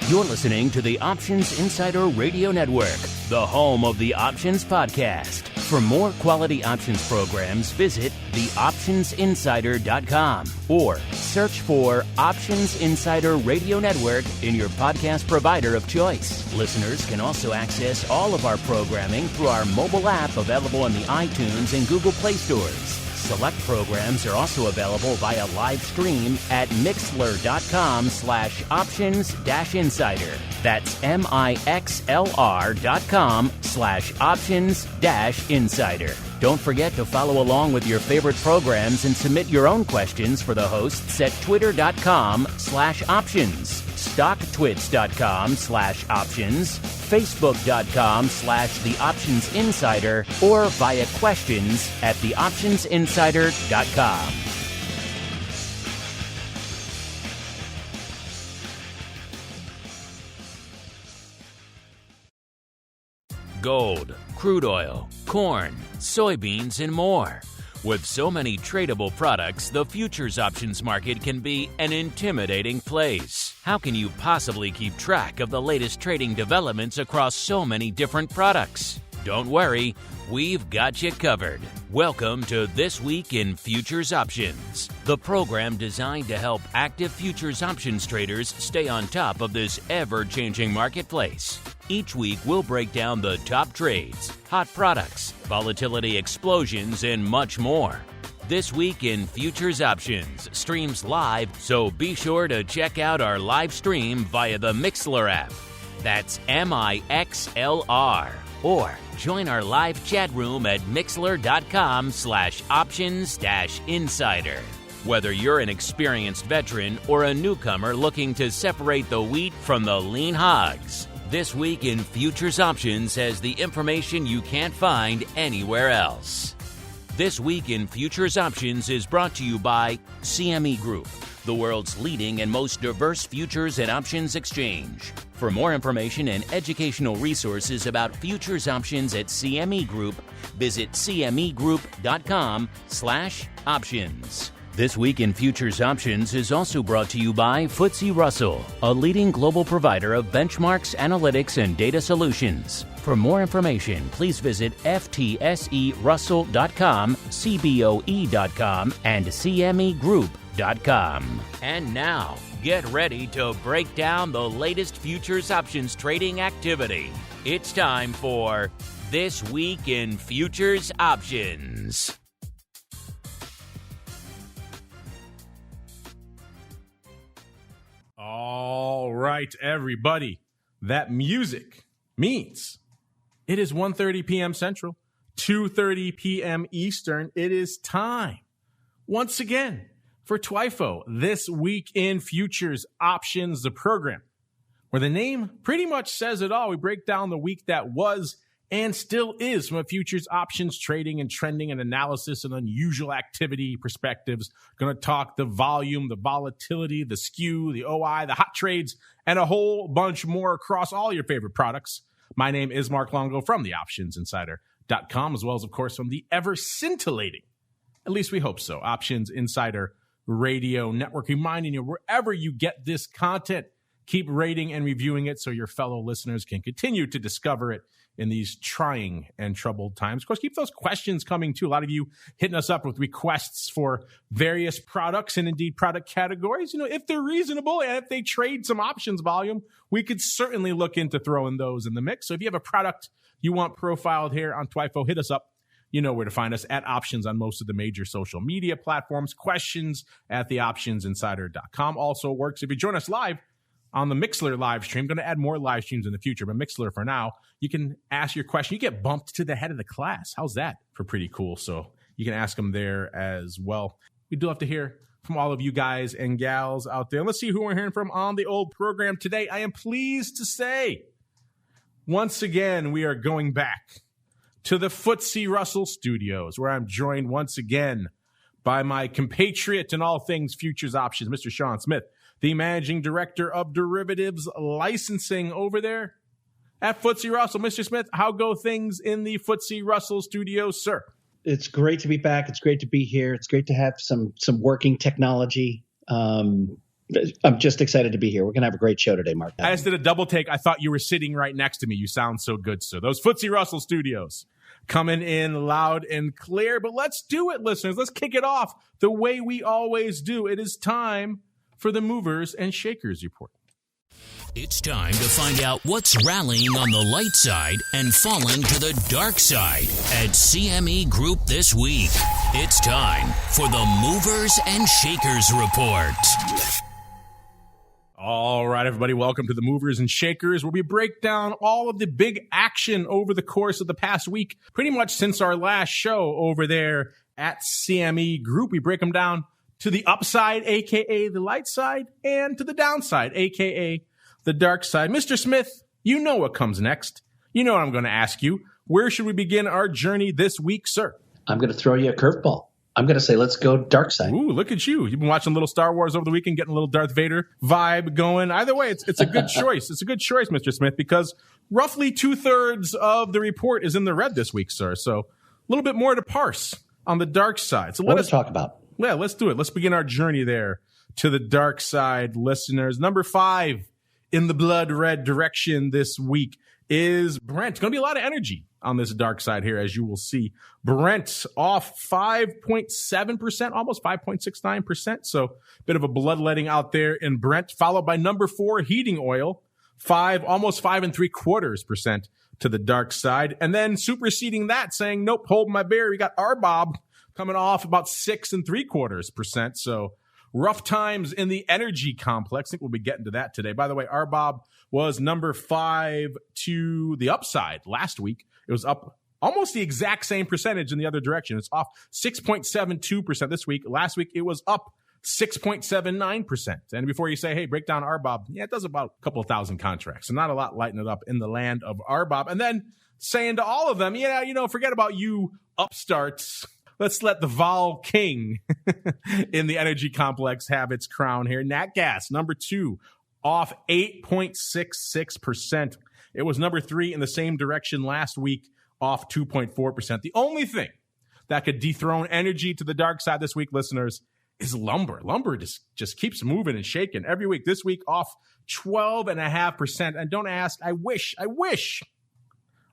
You're listening to the Options Insider Radio Network, the home of the Options Podcast. For more quality options programs, visit theoptionsinsider.com or search for Options Insider Radio Network in your podcast provider of choice. Listeners can also access all of our programming through our mobile app available in the iTunes and Google Play stores. Select programs are also available via live stream at mixlr.com/options-insider. That's mixlr.com/options-insider. Don't forget to follow along with your favorite programs and submit your own questions for the hosts at twitter.com/options, stocktwits.com/options, facebook.com/theoptionsinsider, or via questions at theoptionsinsider.com. Gold, crude oil, corn, soybeans, and more. With so many tradable products, the futures options market can be an intimidating place. How can you possibly keep track of the latest trading developments across so many different products? Don't worry, we've got you covered. Welcome to This Week in Futures Options, the program designed to help active futures options traders stay on top of this ever-changing marketplace. Each week, we'll break down the top trades, hot products, volatility explosions, and much more. This Week in Futures Options streams live, so be sure to check out our live stream via the Mixlr app. That's MIXLR. Or join our live chat room at mixlr.com/options-insider. Whether you're an experienced veteran or a newcomer looking to separate the wheat from the lean hogs, This Week in Futures Options has the information you can't find anywhere else. This Week in Futures Options is brought to you by CME Group, the world's leading and most diverse futures and options exchange. For more information and educational resources about futures options at CME Group, visit cmegroup.com/options. This Week in Futures Options is also brought to you by FTSE Russell, a leading global provider of benchmarks, analytics, and data solutions. For more information, please visit ftserussell.com, cboe.com, and cmegroup.com. And now, get ready to break down the latest futures options trading activity. It's time for This Week in Futures Options. All right, everybody. That music means it is 1:30 p.m. Central, 2:30 p.m. Eastern. It is time, once again, for TWIFO, This Week in Futures Options, the program where the name pretty much says it all. We break down the week that was and still is from a futures options trading and trending and analysis and unusual activity perspectives. Going to talk the volume, the volatility, the skew, the OI, the hot trades, and a whole bunch more across all your favorite products. My name is Mark Longo from theoptionsinsider.com, as well as, of course, from the ever scintillating, at least we hope so, Options Insider Radio Network. Reminding you, wherever you get this content, keep rating and reviewing it so your fellow listeners can continue to discover it in these trying and troubled times. Of course, keep those questions coming too. A lot of you hitting us up with requests for various products and indeed product categories. You know, if they're reasonable and if they trade some options volume, we could certainly look into throwing those in the mix. So if you have a product you want profiled here on TWIFO, hit us up. You know where to find us at Options on most of the major social media platforms. Questions at theoptionsinsider.com also works. If you join us live on the Mixlr live stream, going to add more live streams in the future, but Mixlr for now, you can ask your question. You get bumped to the head of the class. How's that for pretty cool? So you can ask them there as well. We do have to hear from all of you guys and gals out there. Let's see who we're hearing from on the old program today. I am pleased to say, once again, we are going back to the FTSE Russell studios, where I'm joined once again by my compatriot in all things futures options, Mr. Sean Smith, the managing director of derivatives licensing over there at FTSE Russell. Mr. Smith, how go things in the FTSE Russell studios, sir? It's great to be back. It's great to be here. It's great to have some working technology. I'm just excited to be here. We're going to have a great show today, Mark. I just did a double take. I thought you were sitting right next to me. You sound so good, sir. Those FTSE Russell studios coming in loud and clear. But let's do it, listeners. Let's kick it off the way we always do. It is time for the Movers and Shakers report. It's time to find out what's rallying on the light side and falling to the dark side at CME Group this week. It's time for the Movers and Shakers report. All right, everybody, welcome to the Movers and Shakers, where we break down all of the big action over the course of the past week, pretty much since our last show over there at CME Group. We break them down to the upside, a.k.a. the light side, and to the downside, a.k.a. the dark side. Mr. Smith, you know what comes next. You know what I'm going to ask you. Where should we begin our journey this week, sir? I'm going to throw you a curveball. I'm going to say, let's go dark side. Ooh, look at you. You've been watching a little Star Wars over the weekend, getting a little Darth Vader vibe going. Either way, it's a good choice. It's a good choice, Mr. Smith, because roughly 2/3 of the report is in the red this week, sir. So a little bit more to parse on the dark side. So let us talk about. Yeah, let's do it. Let's begin our journey there to the dark side, listeners. Number 5 in the blood red direction this week is Brent. Going to be a lot of energy on this dark side here, as you will see. Brent off 5.7%, almost 5.69%. So a bit of a bloodletting out there in Brent, followed by number 4, heating oil, almost 5.75% to the dark side. And then superseding that, saying, nope, hold my beer. We got RBOB coming off about 6.75%. So rough times in the energy complex. I think we'll be getting to that today. By the way, RBOB was number 5 to the upside last week. It was up almost the exact same percentage in the other direction. It's off 6.72% this week. Last week, it was up 6.79%. And before you say, hey, break down RBOB, yeah, it does about a couple of thousand contracts. So not a lot lighting it up in the land of RBOB. And then saying to all of them, yeah, forget about you upstarts. Let's let the Vol King in the energy complex have its crown here. Nat Gas, number 2, off 8.66%. It was number 3 in the same direction last week, off 2.4%. The only thing that could dethrone energy to the dark side this week, listeners, is lumber. Lumber just keeps moving and shaking every week. This week, off 12.5%. And don't ask, I wish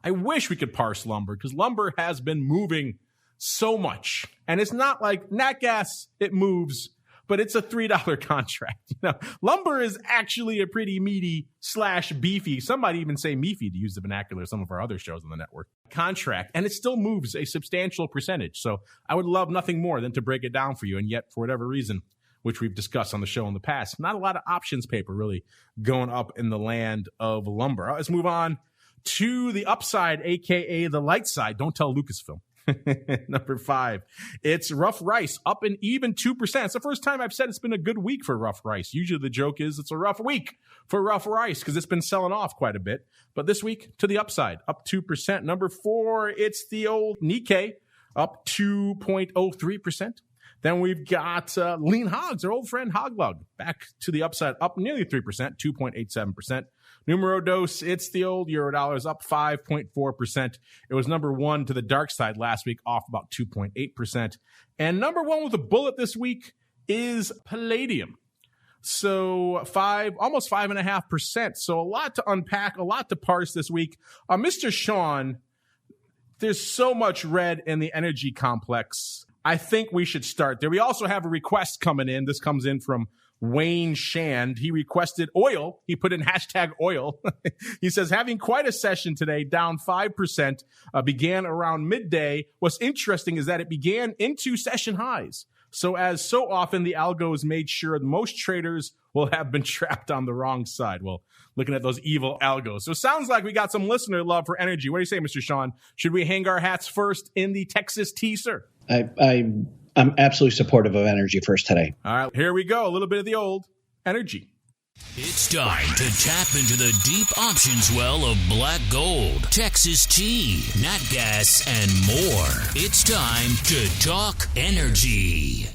we could parse lumber, because lumber has been moving so much. And it's not like Nat Gas, it moves, but it's a $3 contract. Lumber is actually a pretty meaty / beefy, some might even say meefy, to use the vernacular of some of our other shows on the network, contract. And it still moves a substantial percentage. So I would love nothing more than to break it down for you. And yet, for whatever reason, which we've discussed on the show in the past, not a lot of options paper really going up in the land of lumber. Let's move on to the upside, a.k.a. the light side. Don't tell Lucasfilm. Number 5, it's rough rice, up an even 2%. It's the first time I've said it's been a good week for rough rice. Usually the joke is it's a rough week for rough rice because it's been selling off quite a bit. But this week, to the upside, up 2%. Number 4, it's the old Nikkei, up 2.03%. Then we've got lean hogs, our old friend Hoglug, back to the upside, up nearly 3%, 2.87%. Numero dos, it's the old Eurodollars, up 5.4%. It was number 1 to the dark side last week, off about 2.8%. And number 1 with a bullet this week is palladium. So almost 5.5%. So a lot to unpack, a lot to parse this week. Mr. Sean, there's so much red in the energy complex. I think we should start there. We also have a request coming in. This comes in from Wayne Shand. He requested oil. He put in hashtag oil. He says, having quite a session today, down 5%, began around midday. What's interesting is that it began into session highs. So as so often, the algos made sure most traders will have been trapped on the wrong side. Well, looking at those evil algos. So it sounds like we got some listener love for energy. What do you say, Mr. Sean? Should we hang our hats first in the Texas tea, sir? I'm absolutely supportive of energy first today. All right, here we go. A little bit of the old energy. It's time to tap into the deep options well of black gold, Texas tea, nat gas, and more. It's time to talk energy.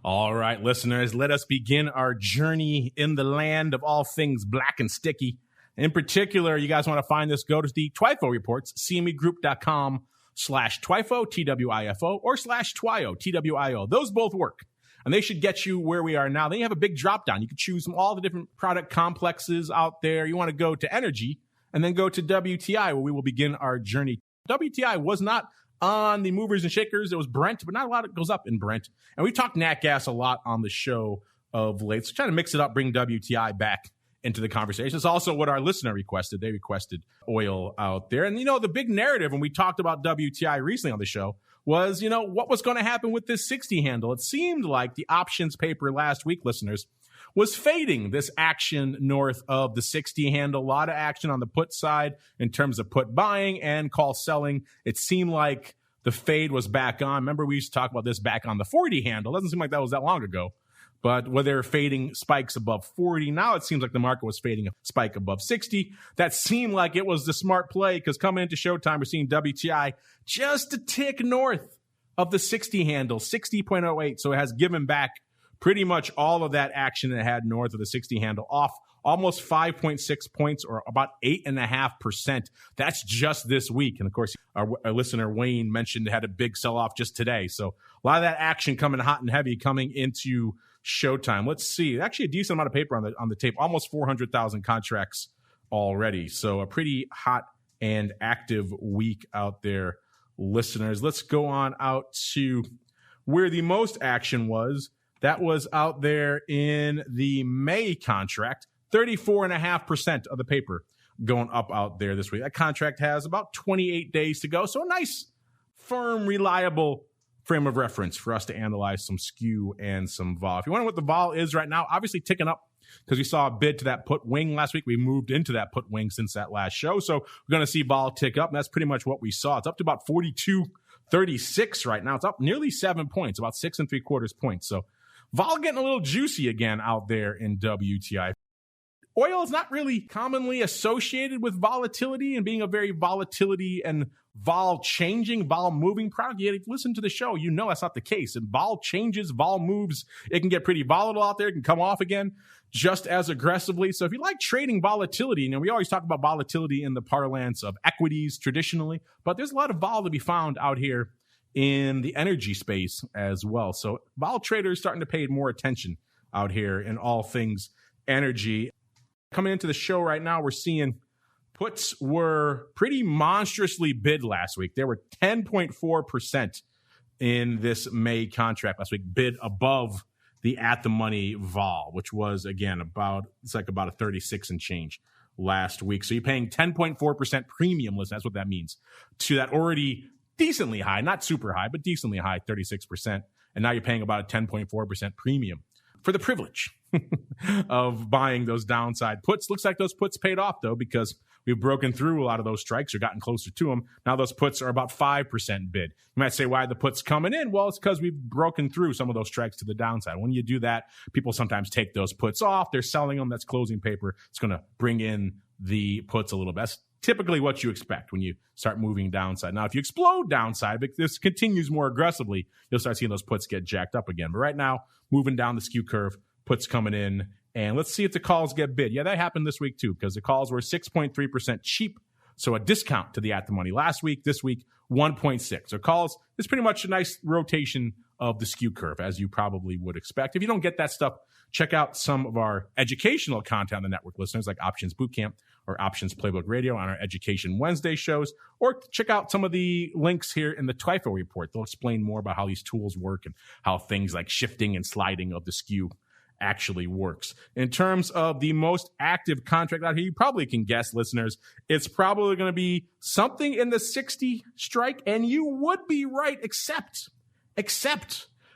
All right, listeners, let us begin our journey in the land of all things black and sticky. In particular, you guys want to find this, go to the TWIFO reports, cmegroup.com/TWIFO, TWIFO, or /TWIO, TWIO. Those both work. and they should get you where we are now. Then you have a big drop down. You could choose from all the different product complexes out there. You want to go to energy and then go to WTI, where we will begin our journey. WTI was not on the movers and shakers. It was Brent, but not a lot of goes up in Brent. And we talked nat gas a lot on the show of late. So trying to mix it up, bring WTI back into the conversation. It's also what our listener requested. They requested oil out there. And, the big narrative when we talked about WTI recently on the show was, what was going to happen with this 60 handle. It seemed like the options paper last week, listeners, was fading this action north of the 60 handle. A lot of action on the put side in terms of put buying and call selling. It seemed like the fade was back on. Remember, we used to talk about this back on the 40 handle. Doesn't seem like that was that long ago. But where they're fading spikes above 40, now it seems like the market was fading a spike above 60. That seemed like it was the smart play, because coming into showtime, we're seeing WTI just a tick north of the 60 handle, 60.08. So it has given back pretty much all of that action it had north of the 60 handle, off almost 5.6 points, or about 8.5%. That's just this week. And of course, our listener Wayne mentioned it had a big sell-off just today. So a lot of that action coming hot and heavy coming into showtime. Let's see. Actually, a decent amount of paper on the tape, almost 400,000 contracts already. So a pretty hot and active week out there, listeners. Let's go on out to where the most action was. That was out there in the May contract, 34.5% of the paper going up out there this week. That contract has about 28 days to go. So a nice, firm, reliable frame of reference for us to analyze some skew and some vol. If you wonder what the vol is right now, obviously ticking up, because we saw a bid to that put wing last week. We moved into that put wing since that last show. So we're going to see vol tick up. And that's pretty much what we saw. It's up to about 42.36 right now. It's up nearly 7 points, about 6.75 points. So vol getting a little juicy again out there in WTI. Oil is not really commonly associated with volatility and being a very volatility and vol changing, vol moving product. You listen to the show, that's not the case. And vol changes, vol moves. It can get pretty volatile out there. It can come off again just as aggressively. So if you like trading volatility, we always talk about volatility in the parlance of equities traditionally, but there's a lot of vol to be found out here in the energy space as well. So vol traders starting to pay more attention out here in all things energy. Coming into the show right now, we're seeing puts were pretty monstrously bid last week. They were 10.4% in this May contract last week, bid above the at-the-money vol, which was, again, about a 36 and change last week. So you're paying 10.4% premium, listen, that's what that means, to that already decently high, not super high, but decently high, 36%. And now you're paying about a 10.4% premium for the privilege of buying those downside puts. Looks like those puts paid off, though, because we've broken through a lot of those strikes or gotten closer to them. Now those puts are about 5% bid. You might say, why are the puts coming in? Well, it's because we've broken through some of those strikes to the downside. When you do that, people sometimes take those puts off. They're selling them. That's closing paper. It's going to bring in the puts a little bit. That's typically what you expect when you start moving downside. Now, if you explode downside, but this continues more aggressively, you'll start seeing those puts get jacked up again. But right now, moving down the skew curve, puts coming in. And let's see if the calls get bid. Yeah, that happened this week too, because the calls were 6.3% cheap. So a discount to the at the money last week. This week, 1.6. So calls is pretty much a nice rotation of the skew curve, as you probably would expect. If you don't get that stuff, check out some of our educational content on the network, listeners, like Options Bootcamp or Options Playbook Radio on our Education Wednesday shows, or check out some of the links here in the TWIFO report. They'll explain more about how these tools work and how things like shifting and sliding of the skew actually works. In terms of the most active contract out here, you probably can guess, listeners, it's probably going to be something in the 60 strike, and you would be right, except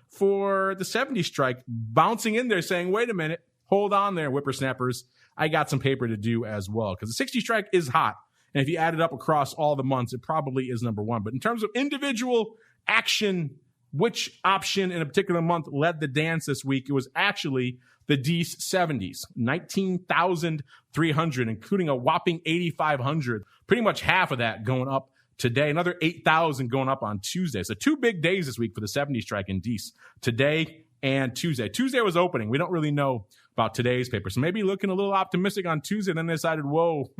for the 70 strike bouncing in there saying, wait a minute, hold on there, whippersnappers. I got some paper to do as well, because the 60 strike is hot. And if you add it up across all the months, it probably is number one. But in terms of individual action, which option in a particular month led the dance this week? It was actually the D's 70s, 19,300, including a whopping 8,500. Pretty much half of that going up today. Another 8,000 going up on Tuesday. So 2 big days this week for the 70 strike in D's, today and Tuesday. Tuesday was opening. We don't really know about today's paper. So maybe looking a little optimistic on Tuesday, then they decided, whoa,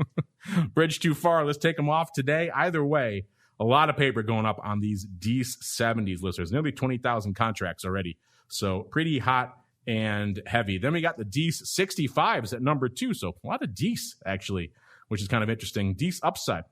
bridge too far. Let's take them off today. Either way, a lot of paper going up on these D's 70s, listeners. Nearly 20,000 contracts already So pretty hot and heavy. Then we got the DEES 65s at number 2. So a lot of DEES, actually, which is kind of interesting. DEES upside.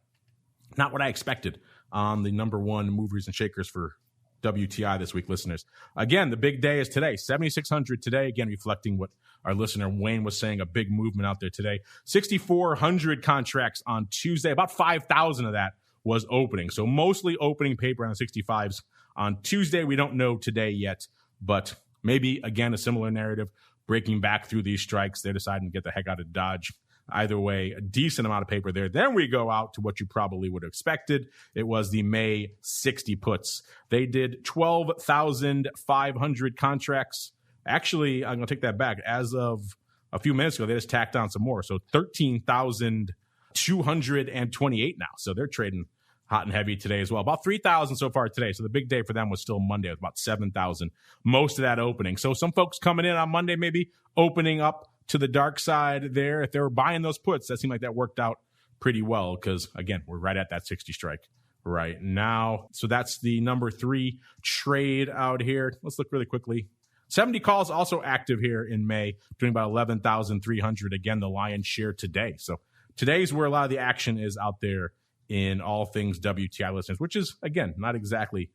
Not what I expected on the number 1 movers and shakers for WTI this week, listeners. Again, the big day is today, 7,600 today. Again, reflecting what our listener Wayne was saying, a big movement out there today. 6,400 contracts on Tuesday. About 5,000 of that was opening. So mostly opening paper on the 65s on Tuesday. We don't know today yet, but maybe, again, a similar narrative, breaking back through these strikes. They're deciding to get the heck out of Dodge. Either way, a decent amount of paper there. Then we go out to what you probably would have expected. It was the May 60 puts. They did 12,500 contracts. Actually, I'm going to take that back. As of a few minutes ago, they just tacked on some more. So 13,228 now. So they're trading hot and heavy today as well. About 3,000 so far today. So the big day for them was still Monday with about 7,000. Most of that opening. So some folks coming in on Monday maybe opening up to the dark side there. If they were buying those puts, that seemed like that worked out pretty well because, again, we're right at that 60 strike right now. So that's the number 3 trade out here. Let's look really quickly. 70 calls also active here in May, doing about 11,300. Again, the lion's share today. So today's where a lot of the action is out there in all things WTI listeners, which is, again, not exactly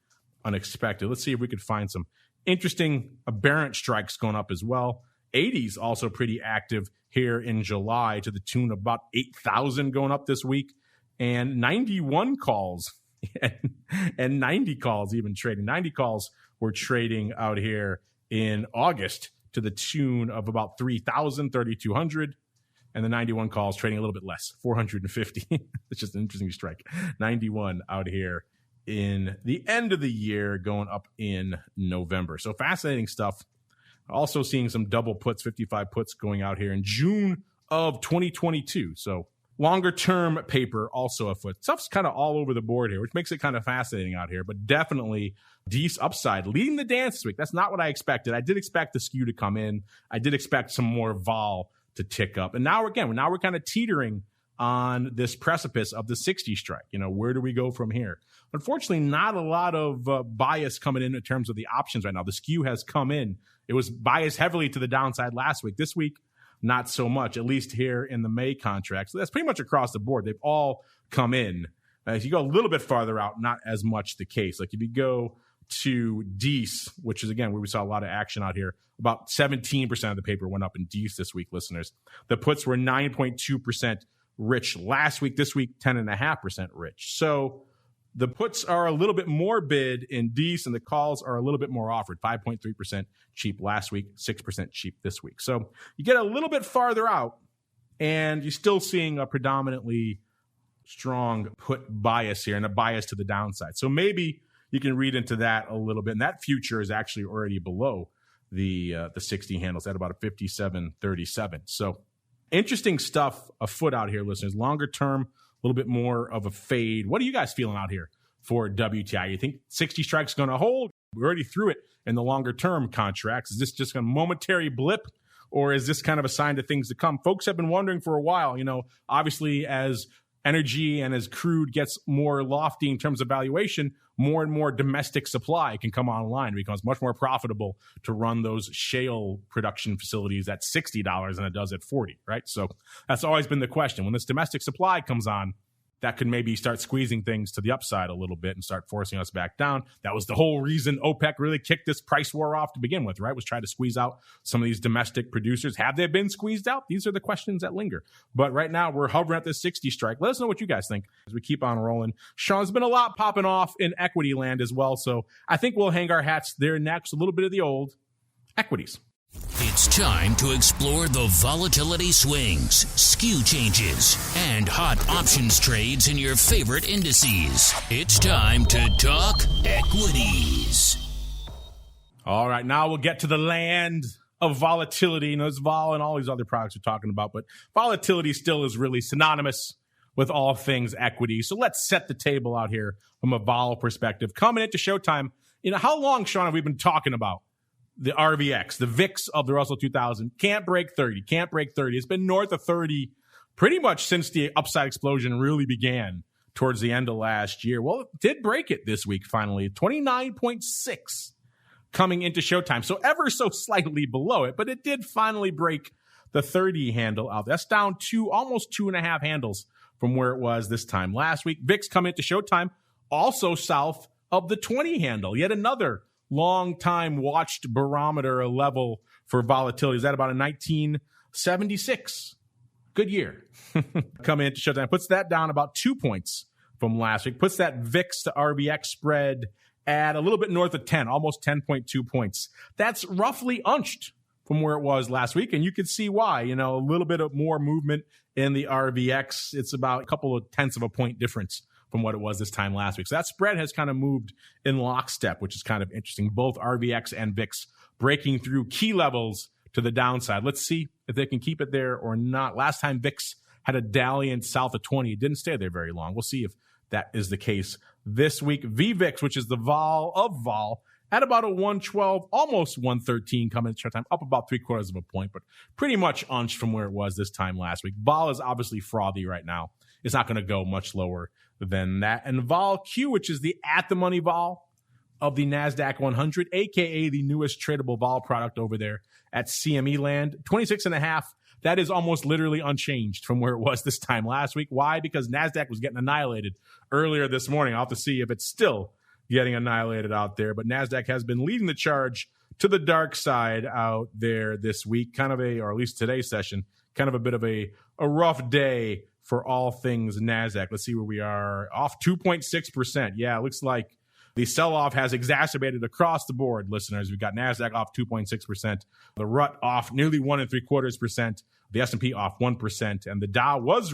unexpected. Let's see if we could find some interesting aberrant strikes going up as well. 80s also pretty active here in July to the tune of about 8,000 going up this week, and 91 calls and 90 calls even trading. 90 calls were trading out here in August to the tune of about 3,000, 3,200, and the 91 calls trading a little bit less, 450. It's just an interesting strike. 91 out here in the end of the year going up in November. So fascinating stuff. Also seeing some double puts, 55 puts going out here in June of 2022. So longer term paper also afoot. Stuff's kind of all over the board here, which makes it kind of fascinating out here. But definitely DEES upside leading the dance this week. That's not what I expected. I did expect the skew to come in. I did expect some more vol to tick up. And now we're kind of teetering on this precipice of the 60 strike. You know, where do we go from here? Unfortunately, not a lot of bias coming in terms of the options right now. The skew has come in. It was biased heavily to the downside last week. This week, not so much, at least here in the May contract. So that's pretty much across the board. They've all come in. If you go a little bit farther out, not as much the case. Like if you go to DEES, which is, again, where we saw a lot of action out here, about 17% of the paper went up in DEES this week, listeners. The puts were 9.2% rich last week. This week, 10.5% rich. So the puts are a little bit more bid in DEES, and the calls are a little bit more offered. 5.3% cheap last week, 6% cheap this week. So you get a little bit farther out, and you're still seeing a predominantly strong put bias here and a bias to the downside. So maybe you can read into that a little bit. And that future is actually already below the 60 handles at about a 57.37. So interesting stuff afoot out here, listeners. Longer term, a little bit more of a fade. What are you guys feeling out here for WTI? You think 60 strikes going to hold? We already threw it in the longer term contracts. Is this just a momentary blip, or is this kind of a sign to things to come? Folks have been wondering for a while, obviously as energy and as crude gets more lofty in terms of valuation, more and more domestic supply can come online. It becomes much more profitable to run those shale production facilities at $60 than it does at $40, right? So that's always been the question. When this domestic supply comes on, that could maybe start squeezing things to the upside a little bit and start forcing us back down. That was the whole reason OPEC really kicked this price war off to begin with, right? Was try to squeeze out some of these domestic producers. Have they been squeezed out? These are the questions that linger. But right now, we're hovering at this 60 strike. Let us know what you guys think as we keep on rolling. Sean, there's been a lot popping off in equity land as well. So I think we'll hang our hats there next. A little bit of the old equities. It's time to explore the volatility swings, skew changes, and hot options trades in your favorite indices. It's time to talk equities. All right, now we'll get to the land of volatility. There's vol and all these other products we're talking about, but volatility still is really synonymous with all things equity. So let's set the table out here from a vol perspective. Coming into Showtime, how long, Sean, have we been talking about the RVX, the VIX of the Russell 2000? Can't break 30. It's been north of 30 pretty much since the upside explosion really began towards the end of last year. Well, it did break it this week finally, 29.6. coming into showtime. So ever so slightly below it, but it did finally break the 30 handle out. That's down to almost 2.5 handles from where it was this time last week. VIX coming into showtime also south of the 20 handle. Yet another long time watched barometer level for volatility. Is that about a 1976? Good year. Coming into showtime. Puts that down about 2 points from last week. Puts that VIX to RBX spread at a little bit north of 10, almost 10.2 points. That's roughly unched from where it was last week. And you can see why, a little bit of more movement in the RVX. It's about a couple of tenths of a point difference from what it was this time last week. So that spread has kind of moved in lockstep, which is kind of interesting. Both RVX and VIX breaking through key levels to the downside. Let's see if they can keep it there or not. Last time VIX had a dalliance south of 20. It didn't stay there very long. We'll see if that is the case this week. VVIX, which is the vol of vol, at about a 112, almost 113 coming into showtime, up about 3/4 of a point, but pretty much unched from where it was this time last week. Vol is obviously frothy right now. It's not going to go much lower than that. And vol Q, which is the at-the-money vol of the NASDAQ 100, a.k.a. the newest tradable vol product over there at CME land, 26.5. That is almost literally unchanged from where it was this time last week. Why? Because NASDAQ was getting annihilated earlier this morning. I'll have to see if it's still getting annihilated out there. But NASDAQ has been leading the charge to the dark side out there this week. Or at least today's session, kind of a bit of a rough day for all things NASDAQ. Let's see where we are. Off 2.6%. Yeah, it looks like the sell-off has exacerbated across the board, listeners. We've got NASDAQ off 2.6%. The RUT off nearly 1.75%. The S&P off 1%. And the Dow was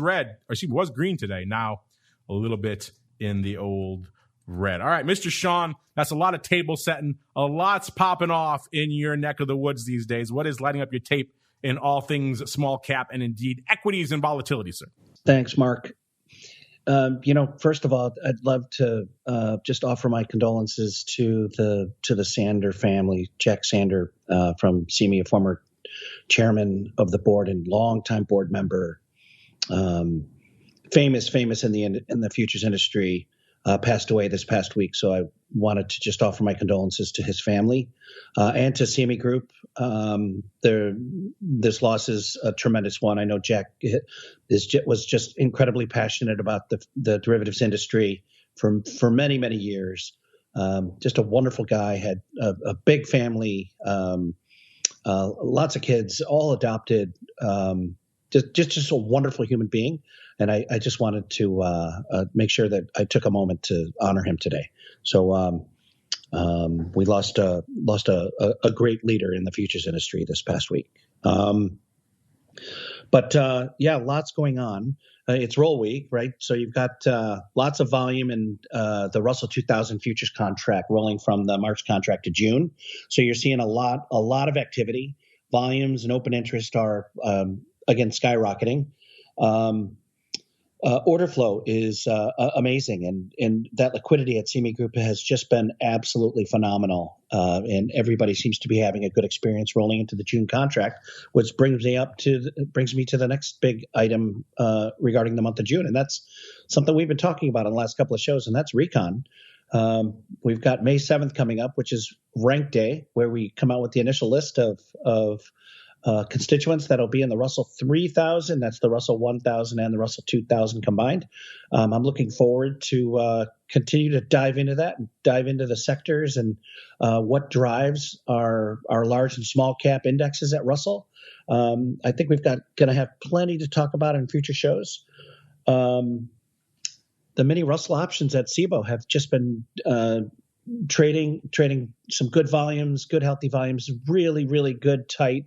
green today. Now a little bit in the old red. All right, Mr. Sean, that's a lot of table setting. A lot's popping off in your neck of the woods these days. What is lighting up your tape in all things small cap and indeed equities and volatility, sir? Thanks, Mark. First of all, I'd love to just offer my condolences to the Sander family. Jack Sander from CME, a former chairman of the board and longtime board member, famous in the futures industry, passed away this past week. So I wanted to just offer my condolences to his family and to CME Group. This loss is a tremendous one. I know Jack was just incredibly passionate about the derivatives industry for many, many years. Just a wonderful guy, had a big family, lots of kids, all adopted, just a wonderful human being. And I just wanted to make sure that I took a moment to honor him today. So we lost a great leader in the futures industry this past week. But lots going on. It's roll week, right? So you've got lots of volume in the Russell 2000 futures contract rolling from the March contract to June. So you're seeing a lot of activity. Volumes and open interest are again skyrocketing. Order flow is amazing, and that liquidity at CME Group has just been absolutely phenomenal. And everybody seems to be having a good experience rolling into the June contract, which brings me to the next big item regarding the month of June, and that's something we've been talking about in the last couple of shows, and that's recon. We've got May 7th coming up, which is rank day, where we come out with the initial list of constituents that'll be in the Russell 3000. That's the Russell 1000 and the Russell 2000 combined. I'm looking forward to continue to dive into that and dive into the sectors and what drives our large and small cap indexes at Russell. I think we've going to have plenty to talk about in future shows. The mini Russell options at CBOE have just been trading some good volumes, good healthy volumes, really, really good tight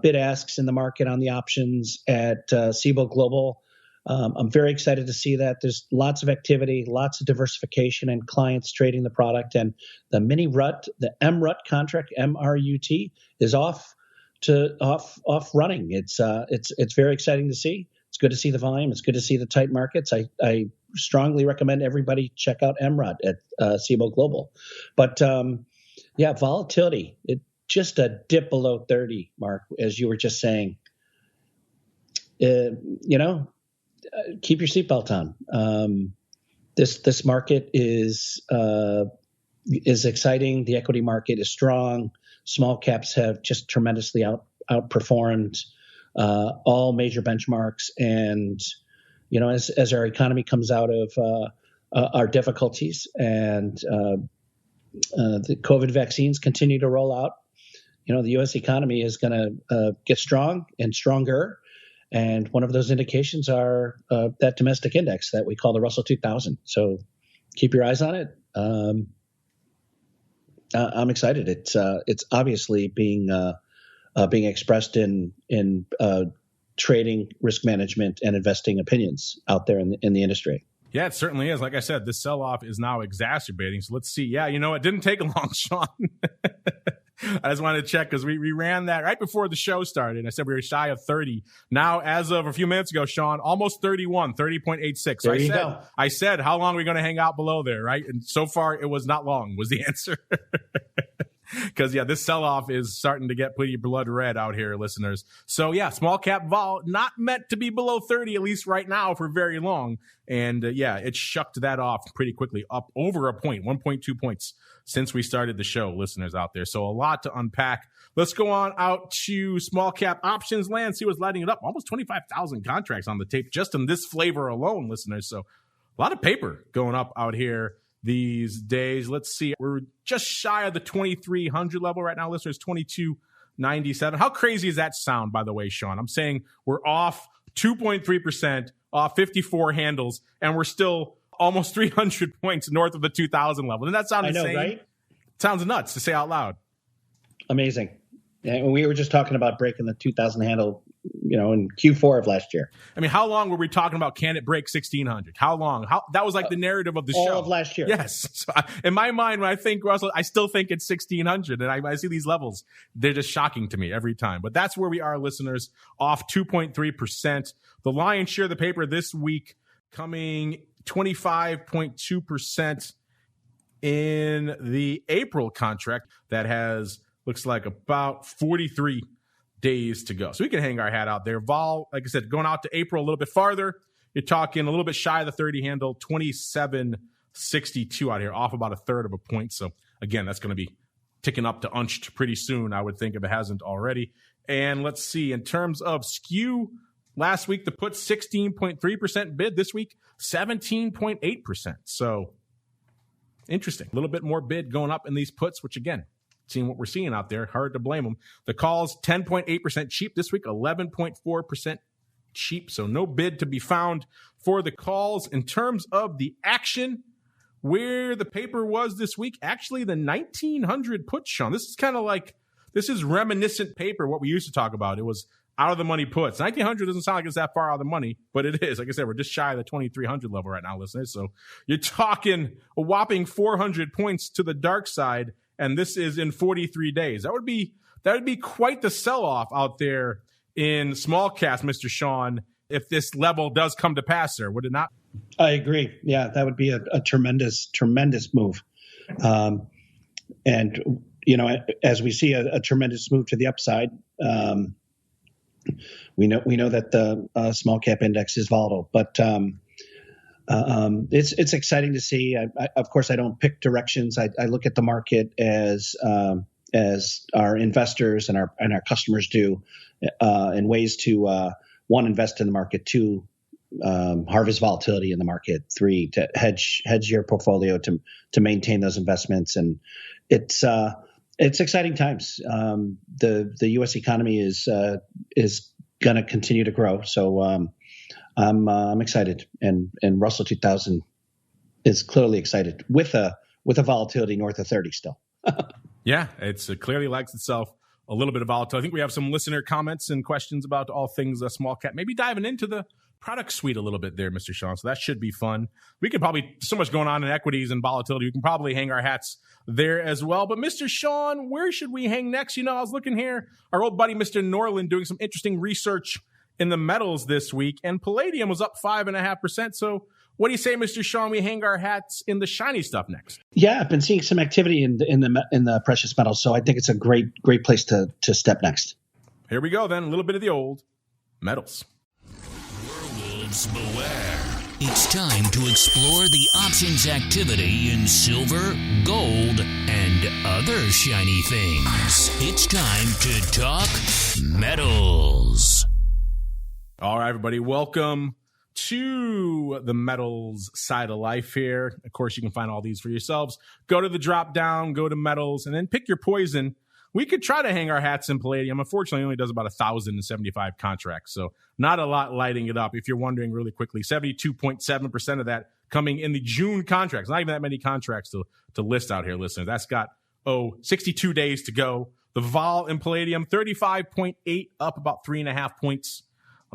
bid asks in the market on the options at CBOE Global. I'm very excited to see that. There's lots of activity, lots of diversification, and clients trading the product. And the mini RUT, the MRUT contract, MRUT, is off running. It's very exciting to see. It's good to see the volume. It's good to see the tight markets. I strongly recommend everybody check out MRUT at CBOE Global. But volatility. Just a dip below 30, Mark, as you were just saying. Keep your seatbelt on. This market is is exciting. The equity market is strong. Small caps have just tremendously outperformed all major benchmarks. And, as our economy comes out of our difficulties and the COVID vaccines continue to roll out, the U.S. economy is going to get strong and stronger. And one of those indications are that domestic index that we call the Russell 2000. So keep your eyes on it. I'm excited. It's obviously being expressed in trading, risk management, and investing opinions out there in the industry. Yeah, it certainly is. Like I said, this sell-off is now exacerbating. So let's see. Yeah, it didn't take long, Sean. I just wanted to check because we ran that right before the show started. I said we were shy of 30. Now, as of a few minutes ago, Sean, almost 31, 30.86. So I said, how long are we going to hang out below there, right? And so far, it was not long, was the answer. Because, this sell-off is starting to get pretty blood red out here, listeners. So, small cap vol, not meant to be below 30, at least right now, for very long. And, it shucked that off pretty quickly, up over a point, 1.2 points since we started the show, listeners out there. So, a lot to unpack. Let's go on out to small cap options land, see what's lighting it up. Almost 25,000 contracts on the tape just in this flavor alone, listeners. So, a lot of paper going up out here these days. Let's see. We're just shy of the 2,300 level right now, listeners, 2,297. How crazy does that sound, by the way, Sean? I'm saying we're off 2.3%, off 54 handles, and we're still almost 300 points north of the 2,000 level. Doesn't that sound insane? Right? Sounds nuts to say out loud. Amazing. And we were just talking about breaking the 2,000 handle, in Q4 of last year. I mean, how long were we talking about can it break 1,600? How long? That was like the narrative of the show. All of last year. Yes. So in my mind, when I think Russell, I still think it's 1,600. And I see these levels. They're just shocking to me every time. But that's where we are, listeners, off 2.3%. The lion's share of the paper this week coming 25.2% in the April contract that has looks like about 43 days to go. So we can hang our hat out there. Vol, like I said, going out to April a little bit farther, you're talking a little bit shy of the 30 handle, 27.62 out here, off about a third of a point. So again, that's going to be ticking up to unched pretty soon, I would think, if it hasn't already. And let's see, in terms of skew, last week the put 16.3% bid, this week 17.8%. So interesting. A little bit more bid going up in these puts, which again, seeing what we're seeing out there, hard to blame them. The calls, 10.8% cheap this week, 11.4% cheap. So no bid to be found for the calls. In terms of the action, where the paper was this week, actually the 1900 put, Sean. This is kind of like, this is reminiscent paper, what we used to talk about. It was out of the money puts. 1900 doesn't sound like it's that far out of the money, but it is. Like I said, we're just shy of the 2300 level right now, listeners. So you're talking a whopping 400 points to the dark side. And this is in 43 days. That would be quite the sell-off out there in small caps, Mr. Sean, if this level does come to pass, sir, would it not? I agree. Yeah, that would be a tremendous move. And, as we see a tremendous move to the upside, we know that the small cap index is volatile, but it's exciting to see. Of course, I don't pick directions. I look at the market as our investors and our customers do, in ways to one, invest in the market, two, harvest volatility in the market, three, to hedge your portfolio to maintain those investments. And it's exciting times. The U.S. economy is going to continue to grow. So I'm excited, and Russell 2000 is clearly excited with a volatility north of 30 still. Yeah, it's clearly likes itself a little bit of volatility. I think we have some listener comments and questions about all things small cap. Maybe diving into the product suite a little bit there, Mr. Sean. So that should be fun. We could probably, so much going on in equities and volatility, we can probably hang our hats there as well. But Mr. Sean, where should we hang next? I was looking here, our old buddy, Mr. Norland, doing some interesting research in the metals this week, and palladium was up 5.5%. So what do you say, Mr. Sean? We hang our hats in the shiny stuff next. Yeah, I've been seeing some activity in the precious metals, so I think it's a great place to step next. Here we go then, a little bit of the old metals. Werewolves beware. It's time to explore the options activity in silver, gold, and other shiny things. It's time to talk metals. All right, everybody, welcome to the metals side of life here. Of course, you can find all these for yourselves. Go to the drop down, go to metals, and then pick your poison. We could try to hang our hats in palladium. Unfortunately, it only does about 1,075 contracts, so not a lot lighting it up. If you're wondering really quickly, 72.7% of that coming in the June contracts. Not even that many contracts to list out here, listeners. That's got, 62 days to go. The vol in palladium, 35.8, up about 3.5 points.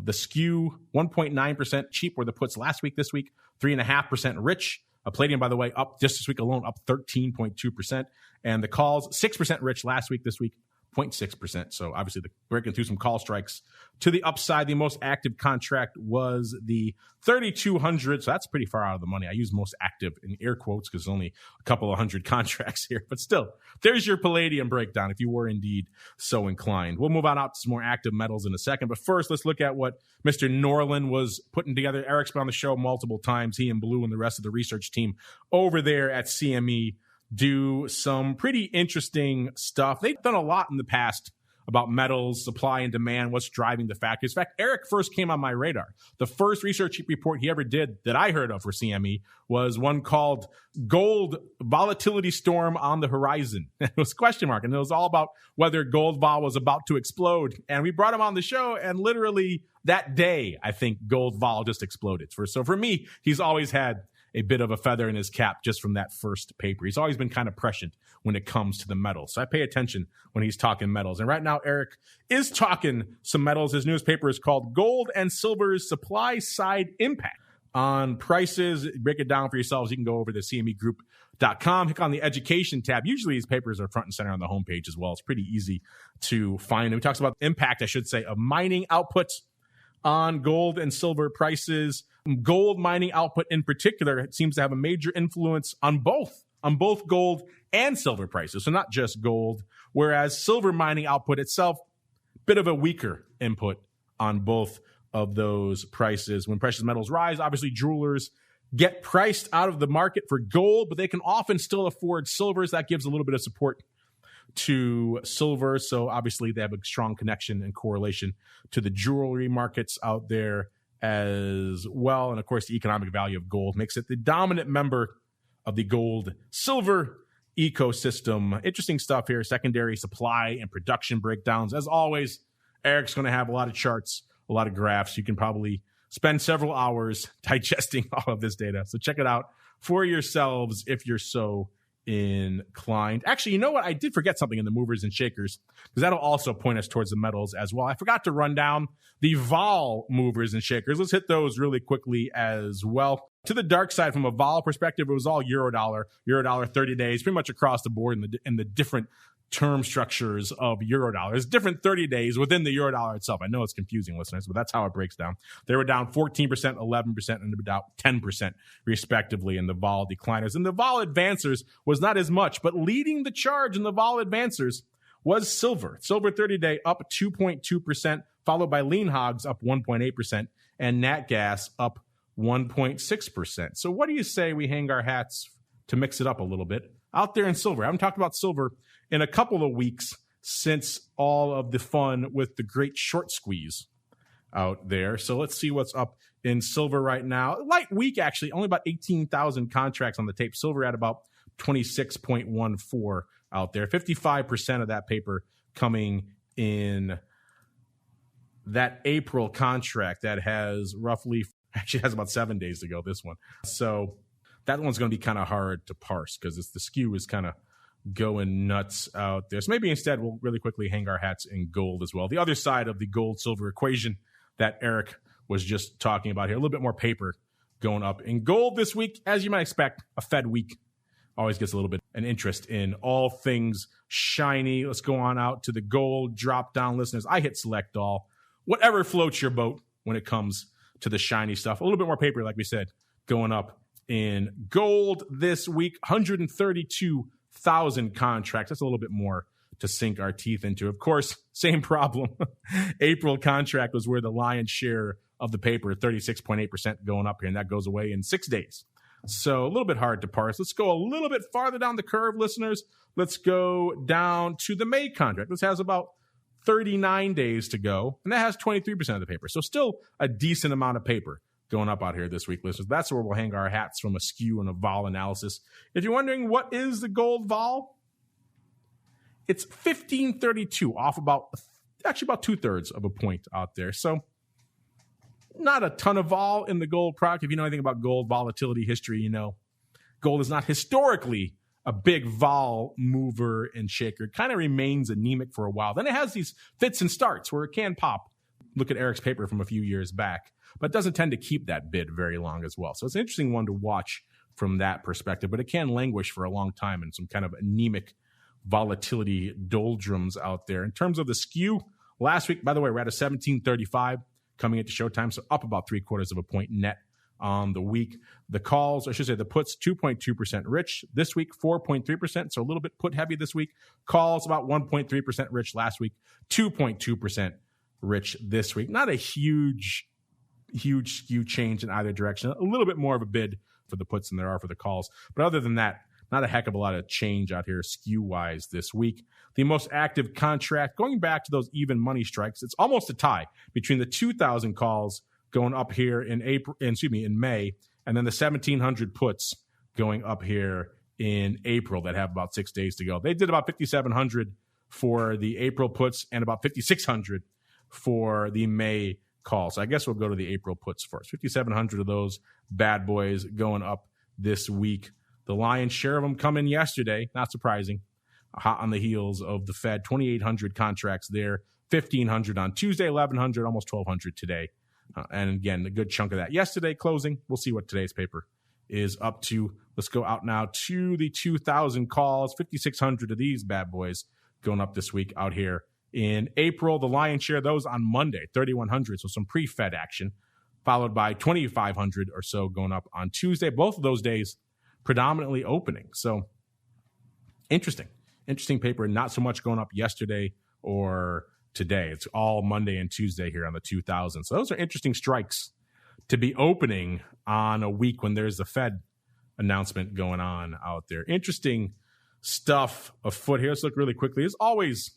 The skew, 1.9% cheap, where the puts last week, this week, 3.5% rich. Palladium, by the way, up just this week alone, up 13.2%. And the calls, 6% rich last week, this week, 0.6%. So obviously, breaking through some call strikes to the upside. The most active contract was the 3,200. So that's pretty far out of the money. I use most active in air quotes because there's only a couple of hundred contracts here. But still, there's your palladium breakdown if you were indeed so inclined. We'll move on out to some more active metals in a second. But first, let's look at what Mr. Norland was putting together. Eric's been on the show multiple times. He and Blue and the rest of the research team over there at CME do some pretty interesting stuff. They've done a lot in the past about metals, supply and demand, what's driving the factors. In fact, Eric first came on my radar. The first research report he ever did that I heard of for CME was one called Gold Volatility Storm on the Horizon. It was a question mark, and it was all about whether gold vol was about to explode. And we brought him on the show, and literally that day, I think gold vol just exploded. So for me, he's always had a bit of a feather in his cap just from that first paper. He's always been kind of prescient when it comes to the metals. So I pay attention when he's talking metals. And right now, Eric is talking some metals. His newest paper is called Gold and Silver's Supply Side Impact on Prices. Break it down for yourselves. You can go over to cmegroup.com, click on the education tab. Usually these papers are front and center on the homepage as well. It's pretty easy to find. And he talks about the impact, I should say, of mining output on gold and silver prices. Gold mining output in particular seems to have a major influence on both gold and silver prices. So not just gold, whereas silver mining output itself, bit of a weaker input on both of those prices. When precious metals rise, obviously jewelers get priced out of the market for gold, but they can often still afford silvers. That gives a little bit of support to silver. So obviously they have a strong connection and correlation to the jewelry markets out there as well. And of course, the economic value of gold makes it the dominant member of the gold silver ecosystem. Interesting stuff here. Secondary supply and production breakdowns. As always, Eric's going to have a lot of charts, a lot of graphs. You can probably spend several hours digesting all of this data. So check it out for yourselves if you're so inclined. Actually, you know what? I did forget something in the movers and shakers because that'll also point us towards the metals as well. I forgot to run down the vol movers and shakers. Let's hit those really quickly as well. To the dark side, from a vol perspective, it was all euro dollar 30 days, pretty much across the board in the different term structures of Eurodollar. There's different 30 days within the Eurodollar itself. I know it's confusing, listeners, but that's how it breaks down. They were down 14%, 11%, and about 10%, respectively, in the vol decliners. And the vol advancers was not as much, but leading the charge in the vol advancers was silver. Silver 30-day up 2.2%, followed by lean hogs up 1.8%, and nat gas up 1.6%. So what do you say we hang our hats to mix it up a little bit out there in silver? I haven't talked about silver in a couple of weeks since all of the fun with the great short squeeze out there. So let's see what's up in silver right now. Light week, actually, only about 18,000 contracts on the tape. Silver at about 26.14 out there. 55% of that paper coming in that April contract that has actually has about 7 days to go, this one. So that one's going to be kind of hard to parse because the skew is kind of going nuts out there. So maybe instead we'll really quickly hang our hats in gold as well. The other side of the gold-silver equation that Eric was just talking about here. A little bit more paper going up in gold this week. As you might expect, a Fed week always gets a little bit an interest in all things shiny. Let's go on out to the gold drop-down, listeners. I hit select all. Whatever floats your boat when it comes to the shiny stuff. A little bit more paper, like we said, going up in gold this week. 132,000 contracts. That's a little bit more to sink our teeth into. Of course, same problem. April contract was where the lion's share of the paper, 36.8% going up here, and that goes away in 6 days. So a little bit hard to parse. Let's go a little bit farther down the curve, listeners. Let's go down to the May contract. This has about 39 days to go, and that has 23% of the paper. So still a decent amount of paper going up out here this week, listeners. That's where we'll hang our hats from a skew and a vol analysis. If you're wondering what is the gold vol, it's 1532, off about 2/3 of a point out there. So not a ton of vol in the gold product. If you know anything about gold volatility history, you know gold is not historically a big vol mover and shaker. It kind of remains anemic for a while. Then it has these fits and starts where it can pop. Look at Eric's paper from a few years back, but it doesn't tend to keep that bid very long as well. So it's an interesting one to watch from that perspective, but it can languish for a long time in some kind of anemic volatility doldrums out there. In terms of the skew, last week, by the way, we're at a 1735 coming into showtime, so up about 3/4 of a point net on the week. The calls, I should say the puts, 2.2% rich. This week, 4.3%, so a little bit put heavy this week. Calls, about 1.3% rich last week, 2.2% rich this week. Not a huge skew change in either direction. A little bit more of a bid for the puts than there are for the calls. But other than that, not a heck of a lot of change out here skew-wise this week. The most active contract, going back to those even money strikes, it's almost a tie between the 2,000 calls going up here in May, and then the 1,700 puts going up here in April that have about 6 days to go. They did about 5,700 for the April puts and about 5,600 for the May calls. So I guess we'll go to the April puts first. 5,700 of those bad boys going up this week. The lion's share of them come in yesterday, not surprising, hot on the heels of the Fed. 2,800 contracts there, 1,500 on Tuesday, 1,100, almost 1,200 today. And again, a good chunk of that yesterday closing. We'll see what today's paper is up to. Let's go out now to the 2,000 calls, 5,600 of these bad boys going up this week out here in April. The lion's share of those on Monday, 3,100, so some pre-Fed action, followed by 2,500 or so going up on Tuesday. Both of those days predominantly opening. So interesting paper. Not so much going up yesterday or today. It's all Monday and Tuesday here on the 2000. So those are interesting strikes to be opening on a week when there's the Fed announcement going on out there. Interesting stuff afoot here. Let's look really quickly. There's always